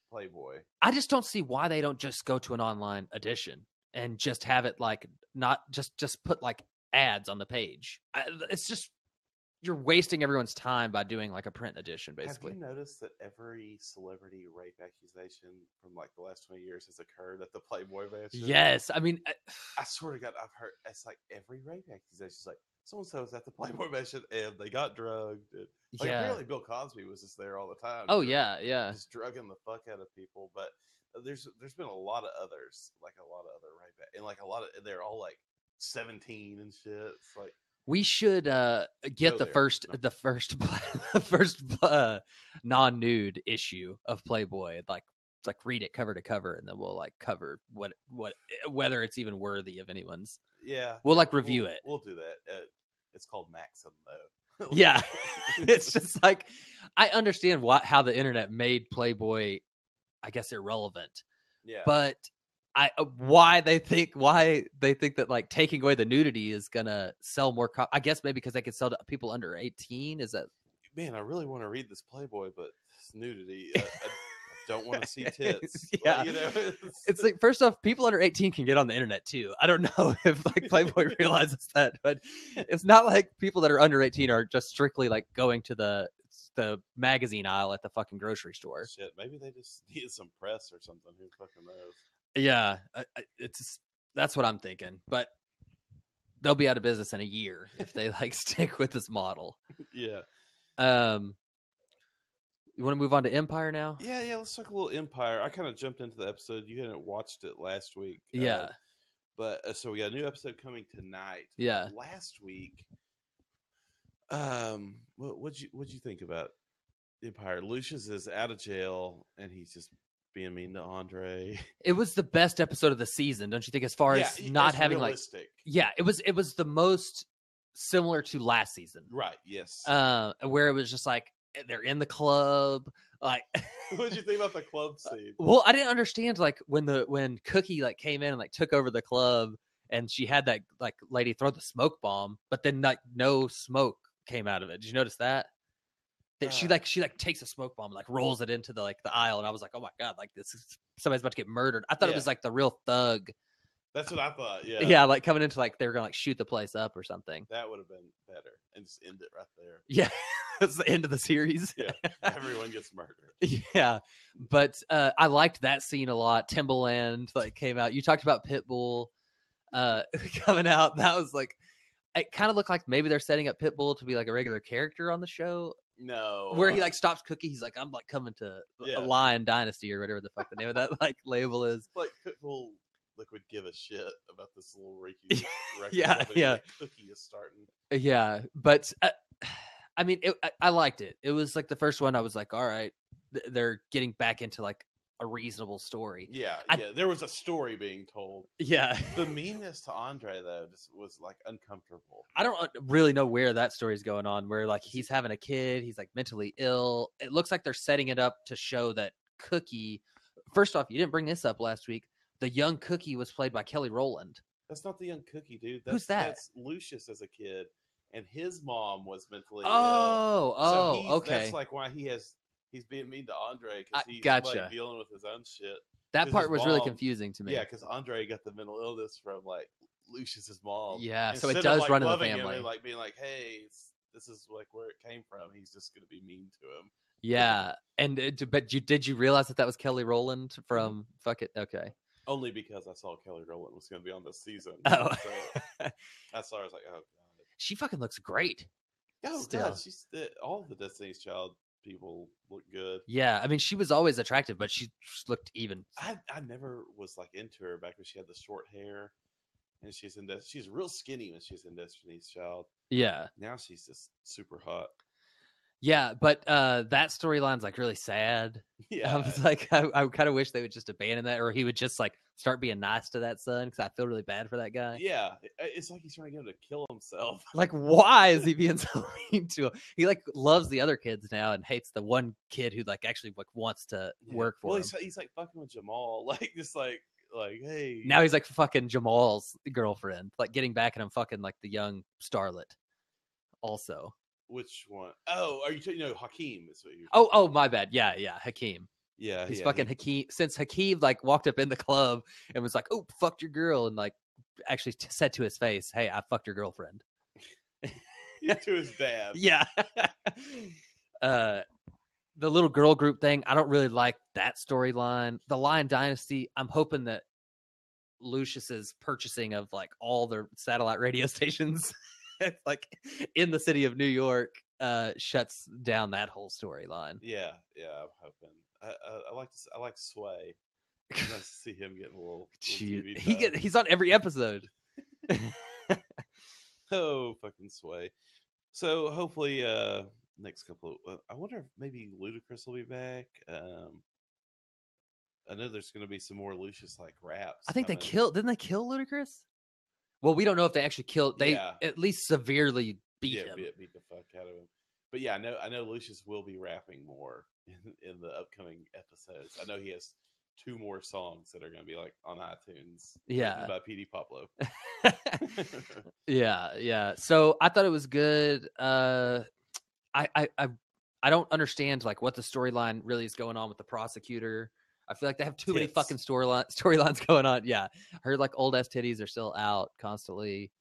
Playboy. I just don't see why they don't just go to an online edition and just have it like not just put like ads on the page. It's just you're wasting everyone's time by doing like a print edition, basically. Have you noticed that every celebrity rape accusation from like the last 20 years has occurred at the Playboy Mansion? Yes. I mean, I swear to God, I've heard it's like every rape accusation is like so-and-so was at the Playboy Mansion and they got drugged. And, like, apparently Bill Cosby was just there all the time. Oh, yeah, yeah. Just drugging the fuck out of people. But there's been a lot of others, like a lot of other rape, and like a lot of, they're all like 17 and shit. It's like, we should get the first non-nude issue of Playboy. Like read it cover to cover, and then we'll like cover what whether it's even worthy of anyone's. Yeah, we'll like review it. We'll do that. It's called Maxim though. Yeah, it's just like I understand how the internet made Playboy, I guess, irrelevant. Yeah, but why they think that like taking away the nudity is gonna sell more. I guess maybe because they could sell to people under 18. Is that? Man, I really want to read this Playboy, but it's nudity. I don't want to see tits. Yeah, like, it's like, first off, people under 18 can get on the internet too. I don't know if like Playboy realizes that, but it's not like people that are under 18 are just strictly like going to the magazine aisle at the fucking grocery store. Shit, maybe they just needed some press or something. Who fucking knows? Yeah, that's what I'm thinking. But they'll be out of business in a year if they like stick with this model. Yeah. You want to move on to Empire now? Yeah. Let's talk a little Empire. I kind of jumped into the episode. You hadn't watched it last week. Yeah. But so we got a new episode coming tonight. Yeah. Last week, what'd you think about Empire? Lucius is out of jail and he's just being mean to Andre. It was the best episode of the season, don't you think? As far as not having realistic. It was the most similar to last season, right? Yes, where it was just like they're in the club. Like, what did you think about the club scene? Well, I didn't understand like when Cookie like came in and like took over the club, and she had that like lady throw the smoke bomb, but then like no smoke came out of it. Did you notice that? That she takes a smoke bomb and like rolls it into the aisle, and I was like, oh my god, like this is somebody's about to get murdered. I thought it was like the real thug. That's what I thought. Yeah. Yeah, like coming into like they were gonna like shoot the place up or something. That would have been better, and just end it right there. Yeah, that's the end of the series. Yeah, everyone gets murdered. Yeah, but I liked that scene a lot. Timbaland like came out. You talked about Pitbull coming out. That was like, it kind of looked like maybe they're setting up Pitbull to be like a regular character on the show. No, where he like stops Cookie. He's like, I'm like coming to a Lion Dynasty or whatever the fuck the name of that like label is. Like Pitbull would give a shit about this little Ricky. Yeah. Cookie is starting. Yeah, but I mean, I liked it. It was like the first one. I was like, all right, they're getting back into like a reasonable story. Yeah, there was a story being told. Yeah, the meanness to Andre though just was like uncomfortable. I don't really know where that story is going on. Where like he's having a kid, he's like mentally ill. It looks like they're setting it up to show that Cookie. First off, you didn't bring this up last week, The young Cookie was played by Kelly Rowland. That's not the young Cookie, dude. Who's that? That's Lucius as a kid, and his mom was mentally ill. So Okay. That's like why he's being mean to Andre because he's gotcha. dealing with his own shit. That part was really confusing to me. Yeah, because Andre got the mental illness from like Lucius's mom. Yeah, so it does run in the family. And, like being like, hey, this is like where it came from. He's just going to be mean to him. Yeah, and but did you realize that was Kelly Rowland from Fuck It? Okay. Only because I saw Kelly Rowland was going to be on this season. Oh, so I saw her. I was like, oh god, she fucking looks great. Oh god, she's all of the Destiny's Child people look good. Yeah, I mean, she was always attractive, but she looked even. I never was like into her back when she had the short hair, and she's real skinny when she's in Destiny's Child. Yeah, now she's just super hot. Yeah, but that storyline's like really sad. Yeah, I was like, I kind of wish they would just abandon that, or he would just like start being nice to that son, because I feel really bad for that guy. Yeah, it's like he's trying to get him to kill himself. Like, why is he being so mean to him? He like loves the other kids now and hates the one kid who like actually like wants to work for him. He's like fucking with Jamal, like just like hey. Now he's like fucking Jamal's girlfriend, like getting back at him, fucking like the young starlet. Also. Which one? Oh, are you talking? Hakeem is what you're. Oh, my bad. Yeah, Hakeem. Yeah, he's fucking Hakeem. Since Hakeem like walked up in the club and was like, "Oh, fucked your girl," and like actually said to his face, "Hey, I fucked your girlfriend." To his dad. Yeah. The little girl group thing, I don't really like that storyline. The Lion Dynasty, I'm hoping that Lucius's purchasing of like all the satellite radio stations like in the city of New York shuts down that whole storyline. Yeah, I'm hoping. I like Sway. Nice to see him getting a little TV time. He's on every episode. Oh, fucking Sway. So hopefully next couple I wonder if maybe Ludacris will be back. I know there's going to be some more Lucius like raps. I think didn't they kill Ludacris? Well, we don't know if they actually killed. They at least severely beat him. Beat the fuck out of him. But yeah, I know Lucius will be rapping more in the upcoming episodes. I know he has 2 more songs that are going to be like on iTunes. Yeah, by PD Pablo. Yeah. So I thought it was good. I don't understand like what the storyline really is going on with the prosecutor. I feel like they have too many fucking storylines going on. Yeah. I heard like old ass titties are still out constantly.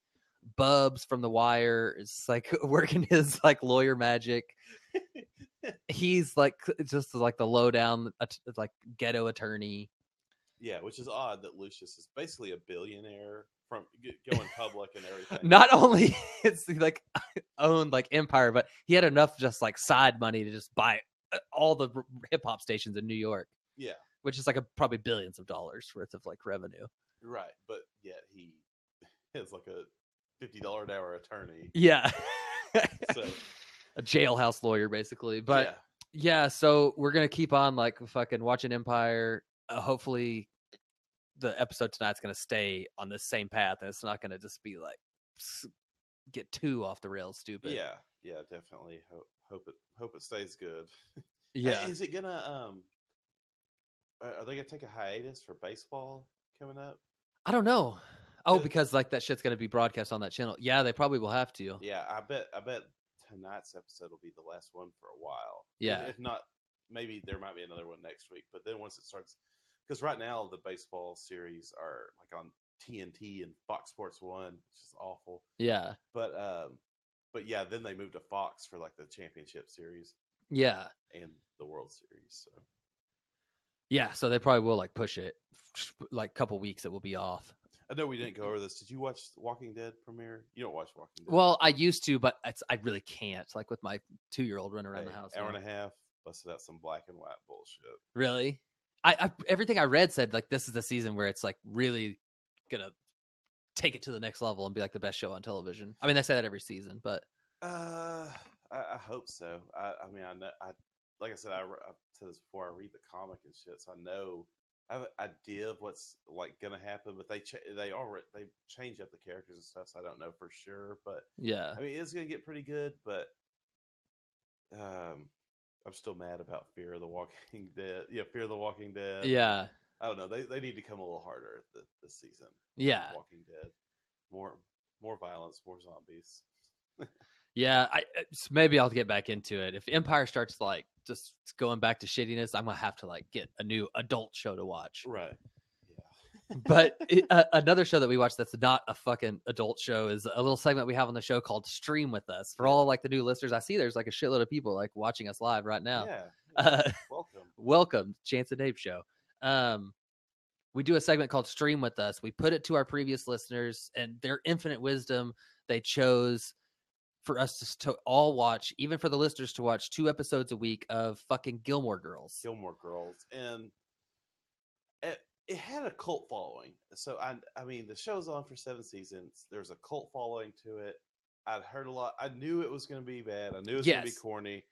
Bubs from The Wire is like working his like lawyer magic. He's like just like the lowdown like ghetto attorney. Yeah, which is odd that Lucius is basically a billionaire from going public and everything. Not only it's like owned like Empire, but he had enough just like side money to just buy all the hip hop stations in New York. Yeah. Which is like probably billions of dollars worth of like revenue. Right. But yet he is like a $50 an hour attorney. Yeah. So a jailhouse lawyer basically. But yeah, so we're going to keep on like fucking watching Empire. Hopefully the episode tonight's going to stay on the same path and it's not going to just be like get too off the rails stupid. Yeah, definitely hope it stays good. Yeah. Is it going to are they gonna take a hiatus for baseball coming up? I don't know. Oh, because like that shit's gonna be broadcast on that channel. Yeah, they probably will have to. Yeah, I bet tonight's episode will be the last one for a while. Yeah. If not, maybe there might be another one next week. But then once it starts, because right now the baseball series are like on TNT and Fox Sports 1, which is awful. Yeah. But yeah, then they moved to Fox for like the championship series. Yeah. And the World Series. So. Yeah, so they probably will like push it like a couple weeks. It will be off. I know we didn't go over this. Did you watch Walking Dead premiere? You don't watch Walking Dead. Well, I used to, but I really can't. Like with my 2-year-old running around the house. Hour and a half, busted out some black and white bullshit. Really? I everything I read said like this is the season where it's like really gonna take it to the next level and be like the best show on television. I mean, they say that every season, but I hope so. I mean, I know. Like I said, I've said this before. I read the comic and shit, so I know I have an idea of what's like gonna happen. But they change up the characters and stuff, so I don't know for sure. But yeah, I mean, it's gonna get pretty good. But I'm still mad about Fear of the Walking Dead. Yeah, Fear of the Walking Dead. Yeah, I don't know. They need to come a little harder this season. Yeah. Walking Dead. More violence, more zombies. Yeah, maybe I'll get back into it. If Empire starts like just going back to shittiness, I'm gonna have to like get a new adult show to watch. Right. Yeah. But another show that we watch that's not a fucking adult show is a little segment we have on the show called Stream With Us. For all like the new listeners, I see there's like a shitload of people like watching us live right now. Yeah. Welcome, Chance and Nabe Show. We do a segment called Stream With Us. We put it to our previous listeners, and their infinite wisdom, they chose for us to all watch, even for the listeners to watch 2 episodes a week of fucking Gilmore Girls. And it had a cult following. So I mean, the show's on for 7 seasons. There's a cult following to it. I'd heard a lot. I knew it was going to be bad. I knew it was going to be corny.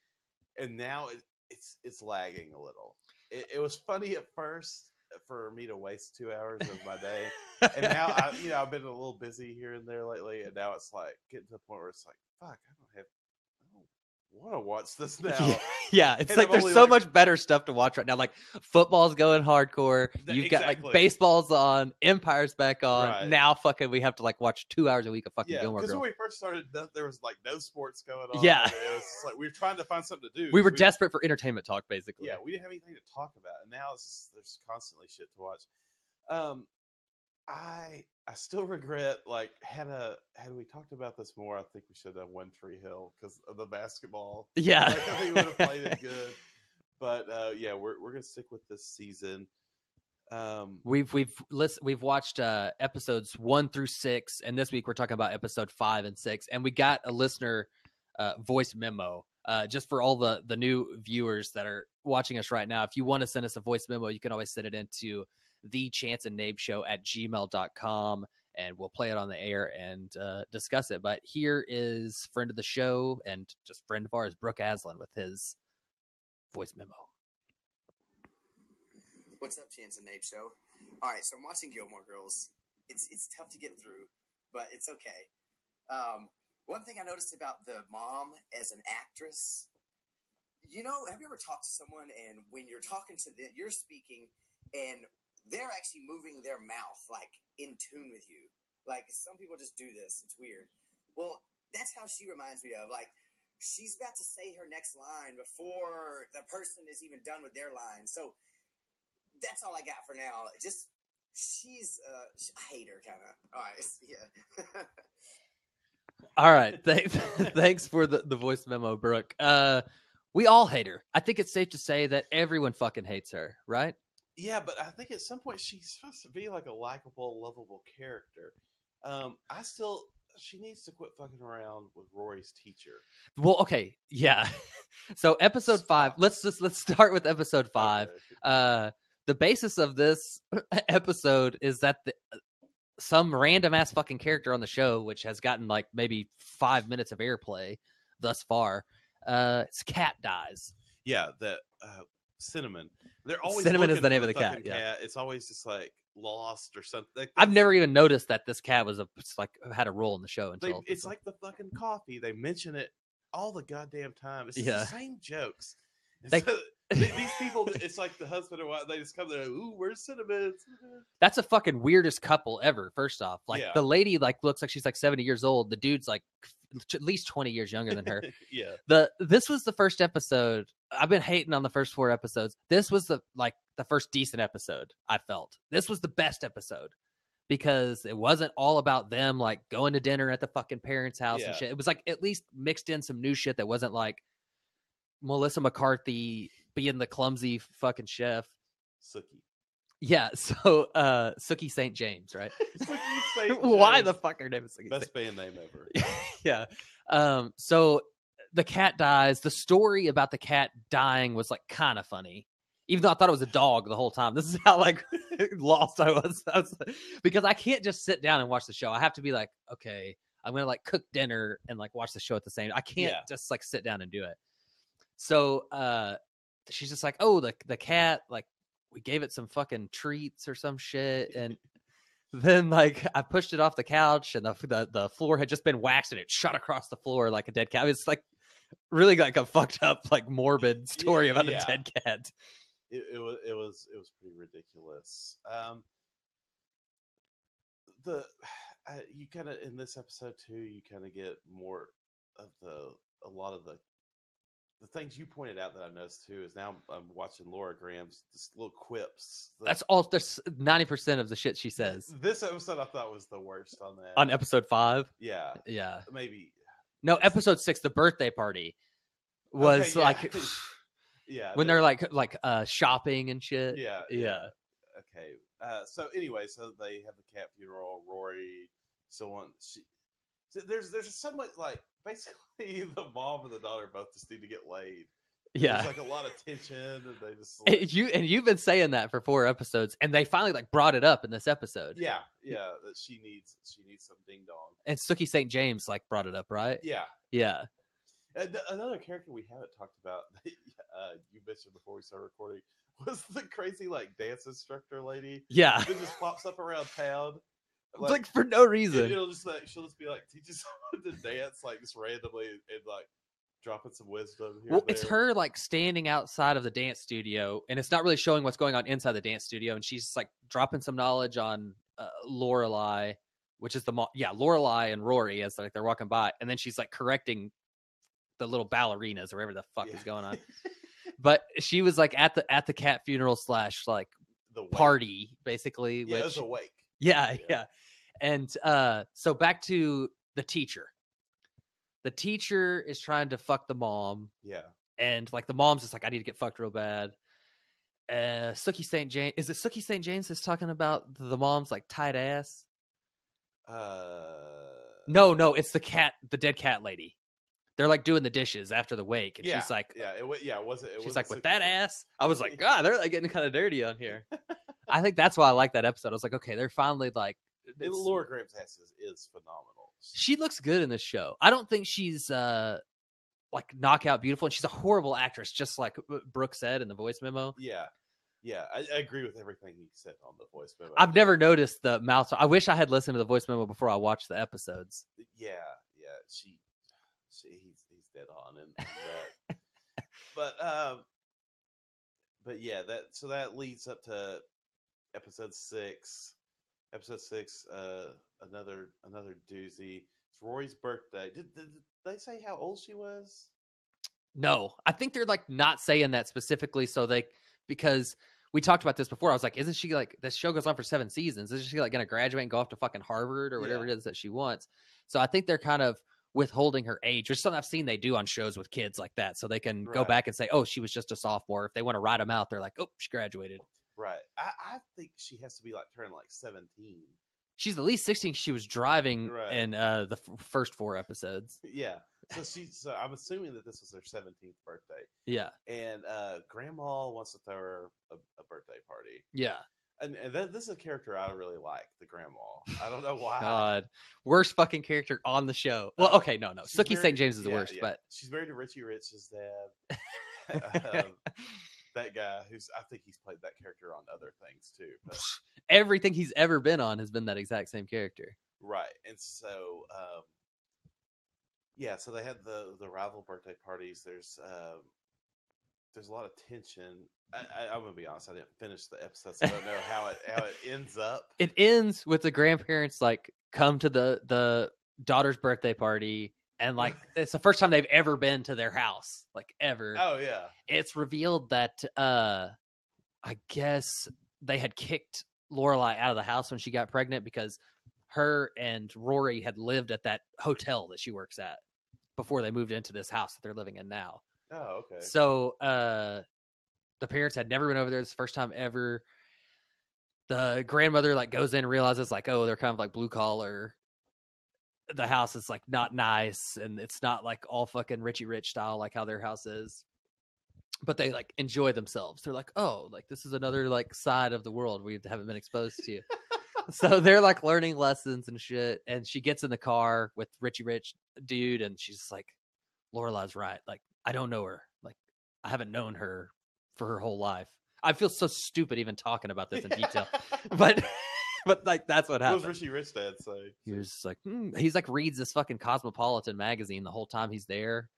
And now it's lagging a little. It was funny at first for me to waste 2 hours of my day. And now I've been a little busy here and there lately, and now it's like getting to the point where it's like, fuck, I don't want to watch this now. Yeah, it's like there's so much better stuff to watch right now. Like football's going hardcore. You've got like baseball's on, Empire's back on. Right. Now fucking we have to like watch 2 hours a week of fucking Gilmore Girls. Because when we first started, there was like no sports going on. Yeah, it was just like we were trying to find something to do. We were desperate for entertainment talk, basically. Yeah, we didn't have anything to talk about, and now there's constantly shit to watch. I still regret, like, had we talked about this more, I think we should have One Tree Hill because of the basketball. Yeah, like, I think we would have played it good. But yeah, we're gonna stick with this season. We've watched episodes 1 through 6, and this week we're talking about episode 5 and 6, and we got a listener voice memo. Just for all the new viewers that are watching us right now, if you want to send us a voice memo, you can always send it into thechanceandnabeshow@gmail.com, and we'll play it on the air and discuss it. But here is friend of the show and just friend of ours, Brooke Aslan, with his voice memo. What's up, Chance and Nabe Show? All right, so I'm watching Gilmore Girls. It's tough to get through, but it's okay. One thing I noticed about the mom as an actress, have you ever talked to someone and when you're talking to them, you're speaking and they're actually moving their mouth like in tune with you. Like some people just do this. It's weird. Well, that's how she reminds me of. Like she's about to say her next line before the person is even done with their line. So that's all I got for now. Just she's I hate her kind of. All right, yeah. All right, thanks for the voice memo, Brooke. We all hate her. I think it's safe to say that everyone fucking hates her, right? Yeah, but I think at some point she's supposed to be like a likable, lovable character. She needs to quit fucking around with Rory's teacher. Well, okay, yeah. So episode 5. Let's start with episode 5. Okay. The basis of this episode is that some random ass fucking character on the show, which has gotten like maybe 5 minutes of airplay thus far, its cat dies. Yeah, that Cinnamon. Cinnamon is the name of the cat. Yeah, it's always just like lost or something. I've never even noticed that this cat had a role in the show until it's like the fucking coffee. They mention it all the goddamn time. It's the same jokes. These people, it's like the husband and wife. They just come there. Ooh, where's Cinnamon? That's a fucking weirdest couple ever. First off, the lady looks like she's like 70 years old. The dude's like at least 20 years younger than her. Yeah. This was the first episode. I've been hating on the first 4 episodes. This was the first decent episode. I felt this was the best episode because it wasn't all about them like going to dinner at the fucking parents' house and shit. It was like at least mixed in some new shit that wasn't like Melissa McCarthy being the clumsy fucking chef. Sookie. Yeah, so Sookie St. James, right? Sookie St. James. Why the fuck her name is Sookie? Best band name ever. Yeah. So the cat dies. The story about the cat dying was like kind of funny, even though I thought it was a dog the whole time. This is how like lost I was because I can't just sit down and watch the show. I have to be like, okay, I'm gonna like cook dinner and like watch the show at the same. I can't just like sit down and do it. So she's just like, oh, the cat, like we gave it some fucking treats or some shit, and then like I pushed it off the couch, and the floor had just been waxed, and it shot across the floor like a dead cat. It's like really like a fucked up, like morbid story about a dead cat. it was pretty ridiculous. You kind of in this episode too, you kind of get more of a lot of the things you pointed out that I noticed too. Is now I'm watching Laura Graham's just little quips. That's all. There's 90% of the shit she says. This episode I thought was the worst on that. On episode 5. Yeah, maybe. No, episode 6, the birthday party was like, yeah, when they're like shopping and shit. Yeah. Okay. So anyway, so they have the cat funeral. Rory still wants. There's somewhat like basically the mom and the daughter both just need to get laid. Yeah, there's like a lot of tension, and they just like, you've been saying that for 4 episodes, and they finally like brought it up in this episode. Yeah, that she needs some ding dong. And Sookie St. James like brought it up, right? Yeah. And another character we haven't talked about that you mentioned before we started recording was the crazy like dance instructor lady. Yeah, that just pops up around town. Like for no reason. It'll just like she'll just be like teaching someone to dance like just randomly and like dropping some wisdom here. Well, it's her like standing outside of the dance studio, and it's not really showing what's going on inside the dance studio, and she's just like dropping some knowledge on Lorelai, which is Lorelai and Rory as like they're walking by, and then she's like correcting the little ballerinas or whatever the fuck is going on. But she was like at the cat funeral / like the party basically. Yeah, it was a wake. Yeah. And so back to the teacher. The teacher is trying to fuck the mom. Yeah. And like the mom's just like, I need to get fucked real bad. Sookie St. James. Is it Sookie St. James that's talking about the mom's like tight ass? No, it's the dead cat lady. They're like doing the dishes after the wake, and she's like, She's like, with that ass. I was like, God, they're like getting kind of dirty on here. I think that's why I like that episode. I was like, okay, they're finally like. Laura Graham's ass is phenomenal. She looks good in this show. I don't think she's like knockout beautiful, and she's a horrible actress, just like Brooke said in the voice memo. Yeah, I agree with everything he said on the voice memo. I've never noticed the mouth. I wish I had listened to the voice memo before I watched the episodes. Yeah, he's dead on, and but yeah, that leads up to episode 6. Episode 6, another doozy. It's Rory's birthday. Did they say how old she was? No, I think they're like not saying that specifically, because we talked about this before. I was like, isn't she like, this show goes on for 7 seasons? Isn't she like going to graduate and go off to fucking Harvard or whatever it is that she wants? So I think they're kind of withholding her age, which is something I've seen they do on shows with kids like that, so they can go back and say, oh, she was just a sophomore. If they want to write them out, they're like, oh, she graduated. Right. I think she has to be like turning like 17. She's at least 16. She was driving in the first 4 episodes. Yeah. So I'm assuming that this was her 17th birthday. Yeah. And Grandma wants to throw her a birthday party. Yeah. And this is a character I really like, the Grandma. I don't know why. God. Worst fucking character on the show. Well, okay, no. Sookie St. James is the worst, but she's married to Richie Rich's dad. That guy I think he's played that character on other things too. But. Everything he's ever been on has been that exact same character. Right. And so, so they had the rival birthday parties. There's a lot of tension. I'm going to be honest. I didn't finish the episode, so I don't know how it ends up. It ends with the grandparents like come to the daughter's birthday party. And like, it's the first time they've ever been to their house, like ever. Oh yeah. It's revealed that I guess they had kicked Lorelai out of the house when she got pregnant because her and Rory had lived at that hotel that she works at before they moved into this house that they're living in now. Oh, okay. So the parents had never been over there. It's the first time ever. The grandmother like goes in and realizes like, oh, they're kind of like blue collar. The house is like not nice, and it's not like all fucking Richie Rich style like how their house is, but they like enjoy themselves. They're like, oh, like this is another like side of the world we haven't been exposed to. So they're like learning lessons and shit. And she gets in the car with Richie Rich dude, and she's like, Lorelai's right. Like, I don't know her. Like, I haven't known her for her whole life. I feel so stupid even talking about this in detail, but like that's what happened. What was Richie Rich dad say? He was just like, he's like reads this fucking Cosmopolitan magazine the whole time he's there.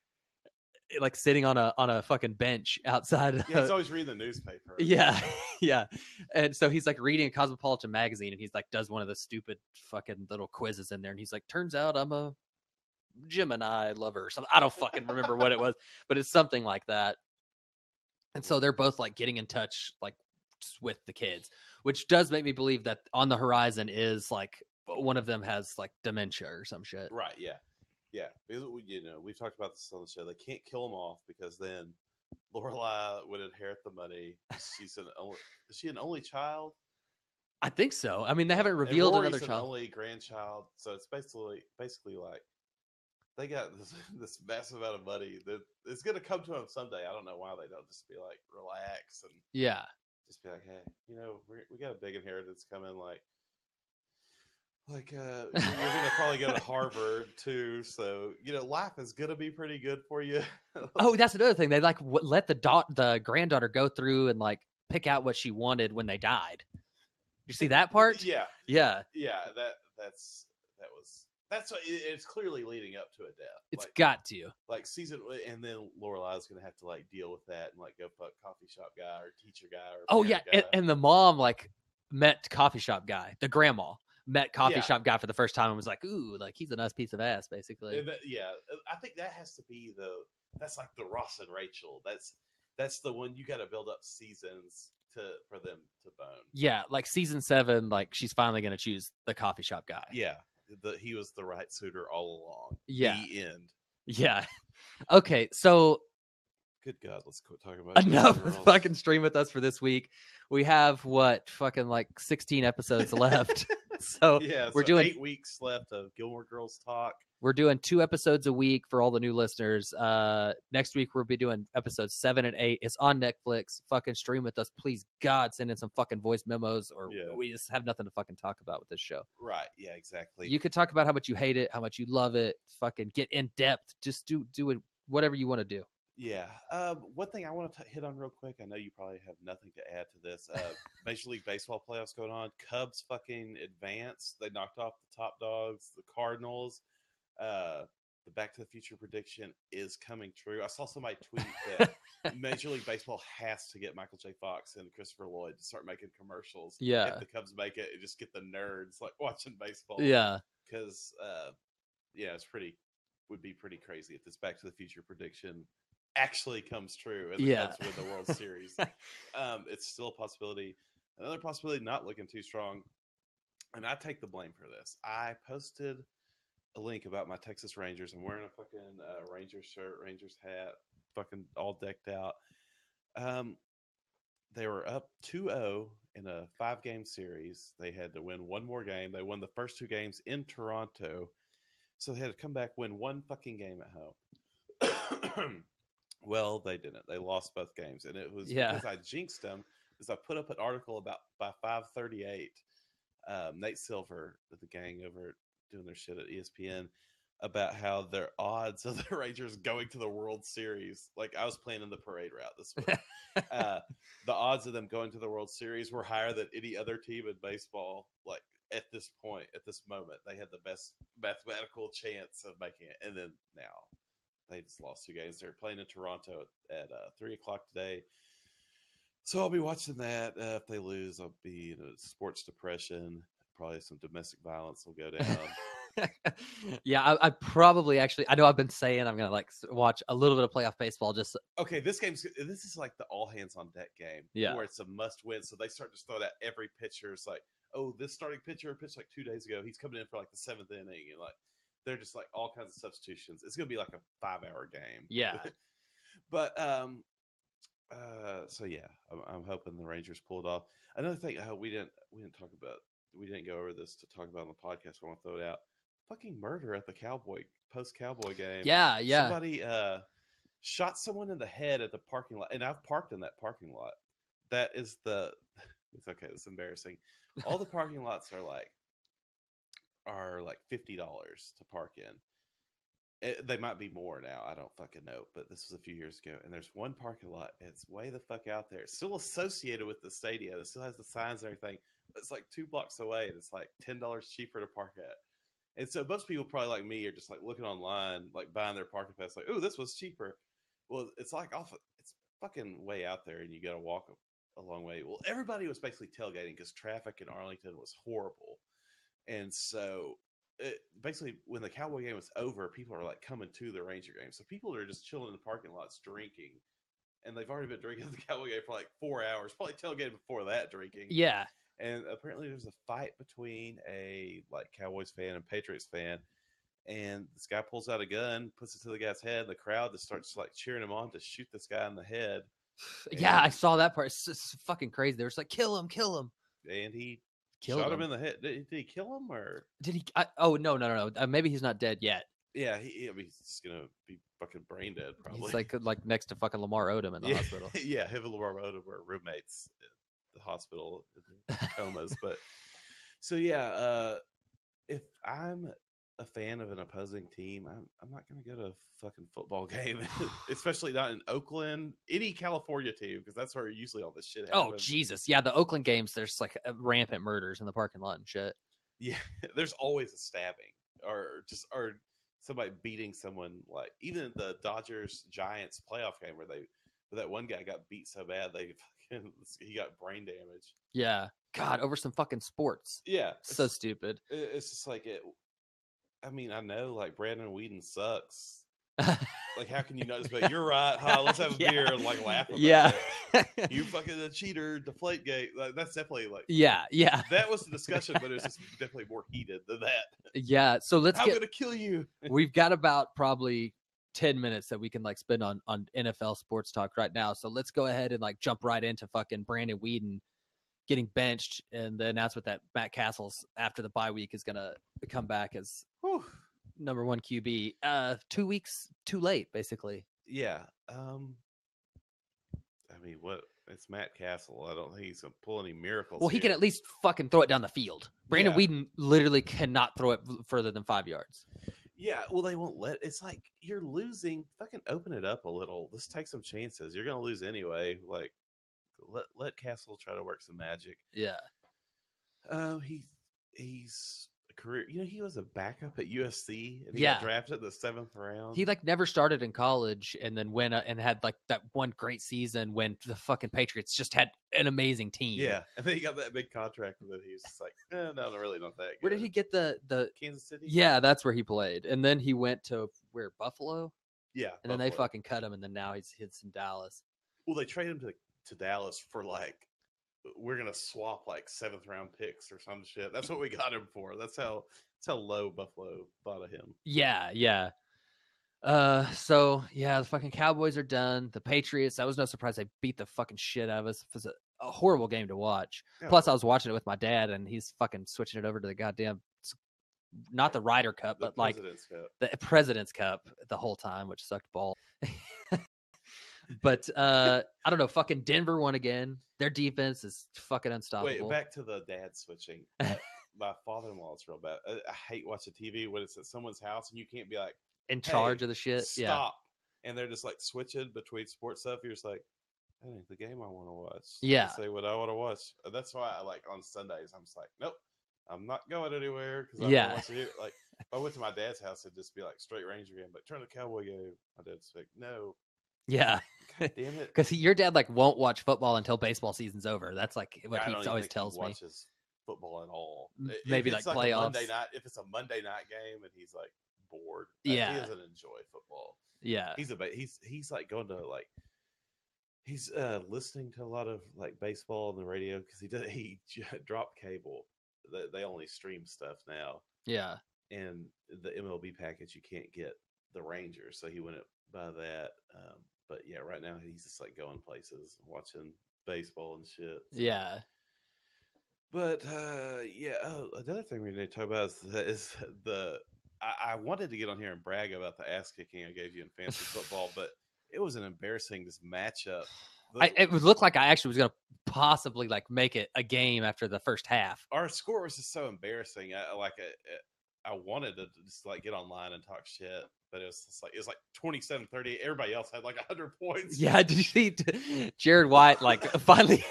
like sitting on a fucking bench outside. Yeah, he's always reading the newspaper. Yeah, yeah. And so he's like reading a Cosmopolitan magazine, and he's like does one of the stupid fucking little quizzes in there, and he's like, "Turns out I'm a Gemini lover," or something. I don't fucking remember what it was, but it's something like that. And so they're both like getting in touch like with the kids, which does make me believe that on the horizon is like one of them has like dementia or some shit. Right. Yeah. Yeah. Because, we've talked about this on the show. They can't kill him off because then Lorelai would inherit the money. Is she an only child? I think so. I mean, they haven't revealed another child. Only grandchild. So it's basically like they got this massive amount of money that it's going to come to them someday. I don't know why they don't just be like, relax and just be like, hey, we got a big inheritance coming. You're going to probably go to Harvard too. So, life is going to be pretty good for you. Oh, that's another thing. They like let the granddaughter go through and like pick out what she wanted when they died. You see that part? Yeah. Yeah. Yeah. That's it's clearly leading up to a death. It's got to and then Lorelai's gonna have to like deal with that and like go fuck coffee shop guy or teacher guy or guy. And the mom like met coffee shop guy. The grandma met coffee shop guy for the first time and was like, ooh, like he's a nice piece of ass, basically. I think that has to be that's like the Ross and Rachel. That's the one you got to build up seasons for them to bone. Yeah, like season 7, like she's finally gonna choose the coffee shop guy. Yeah. He was the right suitor all along. Yeah. The end. Yeah. Okay, so good God, let's quit talking about enough fucking stream with us for this week. We have fucking like 16 episodes left. So we're doing 8 weeks left of Gilmore Girls talk. We're doing 2 episodes a week for all the new listeners. Next week we'll be doing episodes 7 and 8. It's on Netflix. Fucking stream with us, please. God, send in some fucking voice memos, or we just have nothing to fucking talk about with this show. Right? Yeah, exactly. You could talk about how much you hate it, how much you love it. Fucking get in depth. Just do it. Whatever you want to do. Yeah. One thing I want to hit on real quick. I know you probably have nothing to add to this. Major League Baseball playoffs going on. Cubs fucking advanced. They knocked off the top dogs, the Cardinals. The Back to the Future prediction is coming true. I saw somebody tweet that Major League Baseball has to get Michael J. Fox and Christopher Lloyd to start making commercials. Yeah. If the Cubs make it, and just get the nerds like watching baseball. Yeah. Because would be pretty crazy if this Back to the Future prediction actually comes true and the Cubs win the World Series. It's still a possibility. Another possibility not looking too strong. And I take the blame for this. I posted a link about my Texas Rangers. I'm wearing a fucking Rangers shirt, Rangers hat, fucking all decked out. They were up 2-0 in a 5-game series. They had to win one more game. They won the first 2 games in Toronto. So they had to come back, win one fucking game at home. Well, they didn't. They lost both games. And it was because I jinxed them, because I put up an article about by 5:38, Nate Silver with the gang over doing their shit at ESPN about how their odds of the Rangers going to the World Series, like I was playing in the parade route this week, the odds of them going to the World Series were higher than any other team in baseball. Like at this point, at this moment, they had the best mathematical chance of making it. And then now they just lost 2 games. They're playing in Toronto at 3:00 today. So I'll be watching that. If they lose, I'll be in a sports depression. Probably some domestic violence will go down. Yeah, I probably actually, I know I've been saying I'm going to like watch a little bit of playoff baseball. Just okay, this is like the all hands on deck game. Yeah. Where it's a must win. So they start to throw out every pitcher. It's like, oh, this starting pitcher pitched like 2 days ago. He's coming in for like the 7th inning. And like, they're just like all kinds of substitutions. It's going to be like a 5-hour game. Yeah. But, so yeah, I'm hoping the Rangers pull it off. Another thing, we didn't go over this to talk about on the podcast. I want to throw it out. Fucking murder at the post-Cowboy game. Yeah. Somebody shot someone in the head at the parking lot, and I've parked in that parking lot. That is it's okay. It's embarrassing. All the parking lots are like $50 to park in. They might be more now. I don't fucking know, but this was a few years ago. And there's one parking lot. It's way the fuck out there. It's still associated with the stadium. It still has the signs and everything. But it's like 2 blocks away, and it's like $10 cheaper to park at. And so most people probably like me are just like looking online, like buying their parking pass, like, oh, this was cheaper. Well, it's like it's fucking way out there, and you got to walk a long way. Well, everybody was basically tailgating because traffic in Arlington was horrible, and so basically when the Cowboy game was over, people are like coming to the Ranger game. So people are just chilling in the parking lots drinking, and they've already been drinking the Cowboy game for like 4 hours. Probably tailgating before that drinking. Yeah. And apparently there's a fight between a like Cowboys fan and Patriots fan. And this guy pulls out a gun, puts it to the guy's head. The crowd just starts like cheering him on to shoot this guy in the head. Yeah, I saw that part. It's fucking crazy. They were just like, kill him. And he shot him in the head. Did he kill him or did he? No. Maybe he's not dead yet. Yeah, he's just gonna be fucking brain dead probably. He's like next to fucking Lamar Odom in the hospital. Yeah, him and Lamar Odom were roommates at the hospital in comas. But so yeah, if I'm a fan of an opposing team, I'm not going to go to a fucking football game, especially not in Oakland, any California team, because that's where usually all this shit happens. Oh, Jesus. Yeah, the Oakland games, there's like rampant murders in the parking lot and shit. Yeah, there's always a stabbing or somebody beating someone. Like even the Dodgers-Giants playoff game where that one guy got beat so bad he got brain damage. Yeah. God, over some fucking sports. Yeah. So stupid. It's just like it. I mean, I know like Brandon Whedon sucks. Like, how can you not just be like, you're right, huh? Let's have a beer and like laugh about it. You fucking a cheater, deflate gate. Like, that's definitely like yeah. That was the discussion, but it was just definitely more heated than that. Yeah. So I'm gonna kill you. We've got about probably 10 minutes that we can like spend on NFL sports talk right now. So let's go ahead and like jump right into fucking Brandon Whedon getting benched and the announcement that Matt Castles after the bye week is gonna come back as number one QB. 2 weeks too late, basically. Yeah. I mean, what? It's Matt Castle. I don't think he's gonna pull any miracles. Well, he can at least fucking throw it down the field. Brandon Whedon literally cannot throw it further than 5 yards. Yeah, well, they won't let. It's like you're losing. Fucking open it up a little. Let's take some chances. You're gonna lose anyway. Like, let Castle try to work some magic. Yeah. He's a career. You know, he was a backup at USC, and he got drafted in the 7th round. He like never started in college, and then went and had like that one great season when the fucking Patriots just had an amazing team. Yeah, and then he got that big contract, and then he was just like, no, really not that good. Where did he get the Kansas City? Yeah, that's where he played, and then he went to Buffalo. Yeah, and then they fucking cut him, and then now he's in Dallas. Well, they traded him to Dallas for like, we're gonna swap like 7th round picks or some shit. That's what we got him for. That's how low Buffalo thought of him. Yeah. So yeah, the fucking Cowboys are done. The Patriots, that was no surprise. They beat the fucking shit out of us. It was a horrible game to watch. Yeah. Plus, I was watching it with my dad, and he's fucking switching it over to the goddamn, not the Ryder Cup, but like the President's Cup the whole time, which sucked balls. But I don't know. Fucking Denver won again. Their defense is fucking unstoppable. Wait, back to the dad switching. My father-in-law is real bad. I hate watching TV when it's at someone's house and you can't be like in charge of the shit. Stop. Yeah. And they're just like switching between sports stuff. You're just like, hey, the game I want to watch. Yeah. Say what I want to watch. That's why I like on Sundays. I'm just like, nope, I'm not going anywhere because I want to watch it. Like, if I went to my dad's house, it'd just be like straight Ranger game. But turn the Cowboy game. My dad's like, no. Yeah. God damn it. Because your dad like won't watch football until baseball season's over. That's like what he always tells me. Watches football at all. Maybe like playoffs. Monday night, if it's a Monday night game and he's like bored, he doesn't enjoy football. Yeah, he's like going to like he's listening to a lot of like baseball on the radio because he dropped cable. They only stream stuff now. Yeah, and the MLB package you can't get the Rangers, so he went by that. But yeah, right now he's just like going places, watching baseball and shit. So. Yeah. But another thing we need to talk about is I wanted to get on here and brag about the ass kicking I gave you in fantasy football, but it was an embarrassing matchup. It would look like I actually was going to possibly like make it a game after the first half. Our score was just so embarrassing. I wanted to just like get online and talk shit, but it was like 27-30. Everybody else had like 100 points. Yeah, did you see Jared White like finally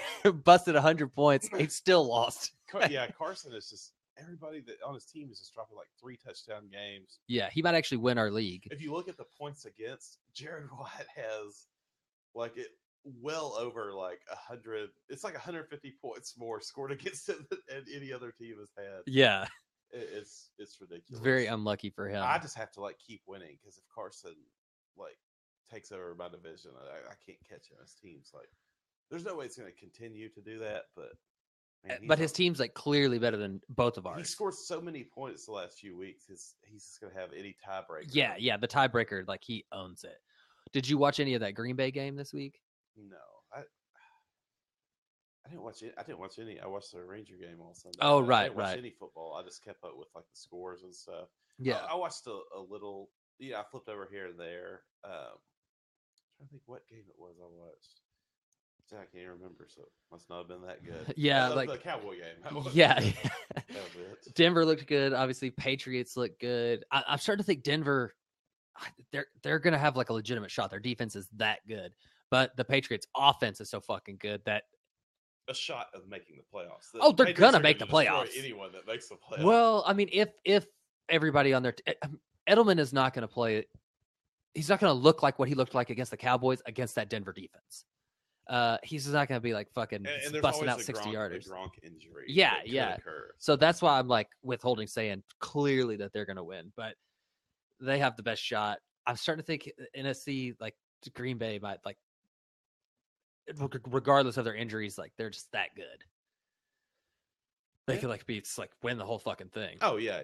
busted 100 points? He still lost. Yeah, Carson is just everybody that on his team is just dropping like 3 touchdown games. Yeah, he might actually win our league. If you look at the points against, Jared White has like it well over like 100. It's like 150 points more scored against him than any other team has had. Yeah, it's ridiculous. It's very unlucky for him. I just have to like keep winning because if Carson like takes over my division, I can't catch him. His team's like, there's no way it's going to continue to do that, but. Man, but his team's like clearly better than both of ours. He scored so many points the last few weeks. He's just going to have any tiebreaker. Yeah, the tiebreaker, like he owns it. Did you watch any of that Green Bay game this week? No, I didn't watch it. I didn't watch any. I watched the Ranger game all Sunday. Oh, I didn't watch any football. I just kept up with like the scores and stuff. Yeah, I watched a little. Yeah, I flipped over here and there. I'm trying to think what game it was I watched. I can't even remember, so it must not have been that good. Yeah, like the Cowboy game. Yeah, that was it. Denver looked good. Obviously, Patriots looked good. I'm starting to think Denver. They're gonna have like a legitimate shot. Their defense is that good, but the Patriots' offense is so fucking good that a shot of making the playoffs. They're gonna make the playoffs. Anyone that makes the playoffs. Well, I mean, if everybody on their Edelman is not going to play, he's not going to look like what he looked like against the Cowboys against that Denver defense. He's just not going to be like fucking and busting out 60-yarders. The Gronk injury. Yeah. Occur. So that's why I'm like withholding saying clearly that they're going to win, but they have the best shot. I'm starting to think NFC, like Green Bay might like, regardless of their injuries, like they're just that good. They could like win the whole fucking thing. Oh yeah.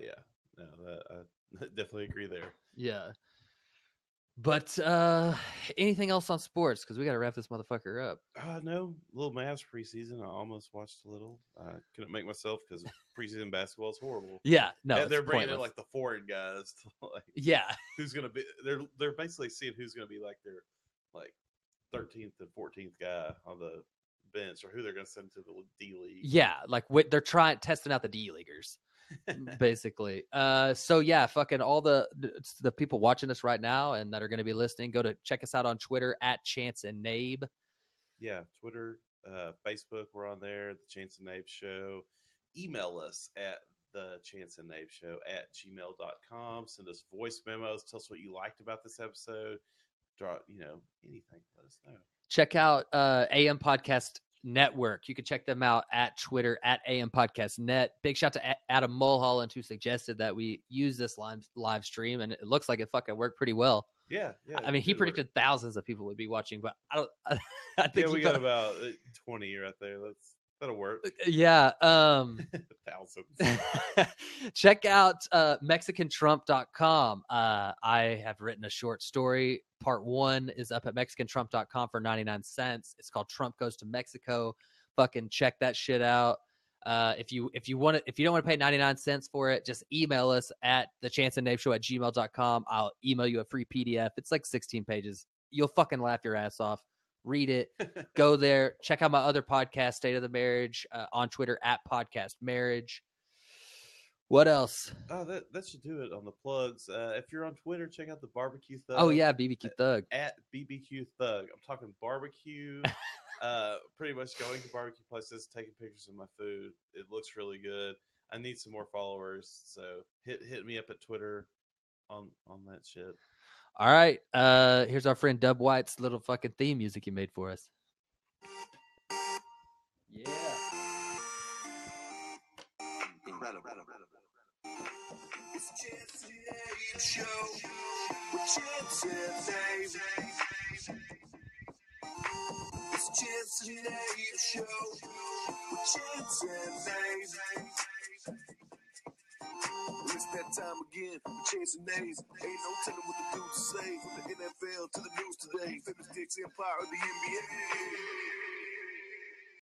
No, I definitely agree there. Yeah. But anything else on sports? Because we got to wrap this motherfucker up. No, little Mavs preseason. I almost watched a little. I couldn't make myself because preseason basketball is horrible. Yeah, no, they're bringing in like the foreign guys. To, like, yeah, who's gonna be? They're basically seeing who's gonna be like their like 13th and 14th guy on the bench, or who they're gonna send to the D League. Yeah, like they're testing out the D leaguers. Basically. So yeah, fucking all the people watching us right now and that are going to be listening, go to check us out on Twitter at Chance and Nabe. Yeah, Twitter, Facebook, we're on there, the Chance and Nabe Show. Email us at the Chance and Nabe Show at gmail.com. Send us voice memos. Tell us what you liked about this episode. Draw, anything. Let us know. Check out AM Podcast Network. You can check them out at Twitter at AM Podcast Net. Big shout to Adam Mulholland, who suggested that we use this live stream, and it looks like it fucking worked pretty well. Yeah. I mean, he predicted thousands of people would be watching, but I think we got about 20 right there. That'll work. Yeah. Thousands. Check out MexicanTrump.com. I have written a short story. Part 1 is up at MexicanTrump.com for 99 cents. It's called Trump Goes to Mexico. Fucking check that shit out. If you don't want to pay 99 cents for it, just email us at thechanceandnabeshow@gmail.com. I'll email you a free PDF. It's like 16 pages. You'll fucking laugh your ass off. Read it. Go there. Check out my other podcast, State of the Marriage, on Twitter at Podcast Marriage. What else? Oh, that should do it on the plugs. If you're on Twitter, check out the Barbecue Thug. Oh yeah, BBQ Thug. At BBQ Thug. I'm talking barbecue. Pretty much going to barbecue places, taking pictures of my food. It looks really good. I need some more followers, so hit me up at Twitter on that shit. All right. Here's our friend Dub White's little fucking theme music he made for us. Yeah. Incredible. It's Chance and Nabe Show with Chance and Nabe. It's Chance and Nabe Show with Chance and Nabe. It's that time again, chasing names. Ain't no telling what the dudes say. From the NFL to the news today. Famous Dicks Empire of the NBA.